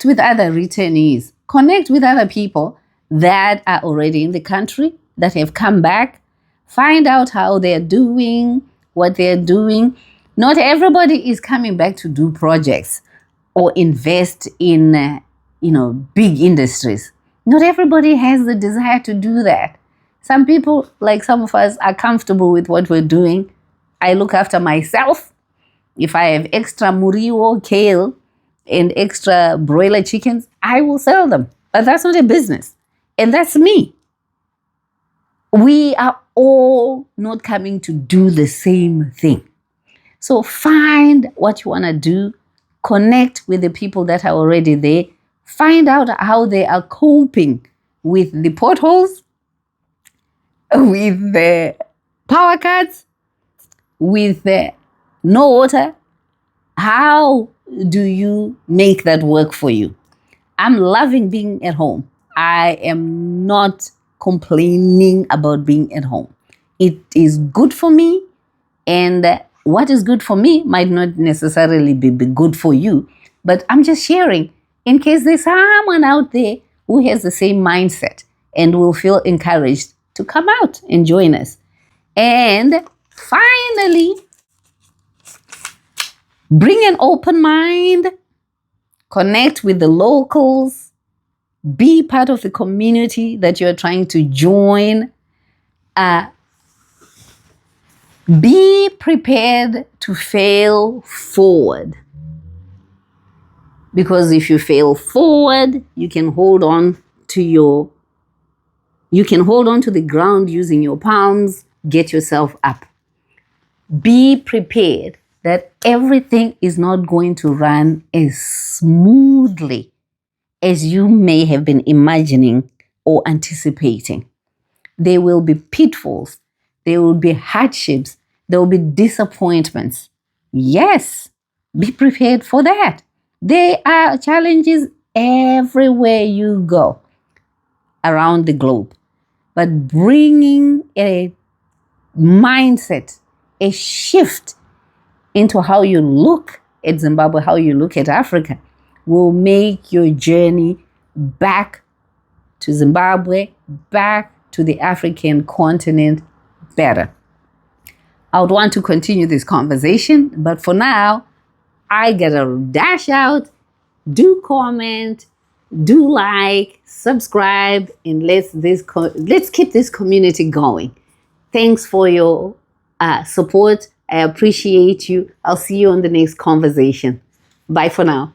with other returnees, connect with other people that are already in the country, that have come back, find out how they're doing, what they're doing. Not everybody is coming back to do projects or invest in, big industries. Not everybody has the desire to do that. Some people, like some of us, are comfortable with what we're doing. I look after myself. If I have extra muriwo, kale, and extra broiler chickens, I will sell them. But that's not a business. And that's me. We are all not coming to do the same thing. So find what you want to do, connect with the people that are already there, find out how they are coping with the potholes, with the power cuts, with the no water. How do you make that work for you? I'm loving being at home. I am not complaining about being at home. It is good for me, and what is good for me might not necessarily be good for you, but I'm just sharing in case there's someone out there who has the same mindset and will feel encouraged to come out and join us. And finally, bring an open mind, connect with the locals, be part of the community that you're trying to join. Be prepared to fail forward. Because if you fail forward, you can hold on to the ground using your palms, get yourself up. Be prepared that everything is not going to run as smoothly as you may have been imagining or anticipating. There will be pitfalls. There will be hardships. There will be disappointments. Yes, be prepared for that. There are challenges everywhere you go around the globe. But bringing a mindset, a shift into how you look at Zimbabwe, how you look at Africa, will make your journey back to Zimbabwe, back to the African continent better. I would want to continue this conversation, but for now, I gotta dash out. Do comment, do like, subscribe, and let's keep this community going. Thanks for your support. I appreciate you. I'll see you on the next conversation. Bye for now.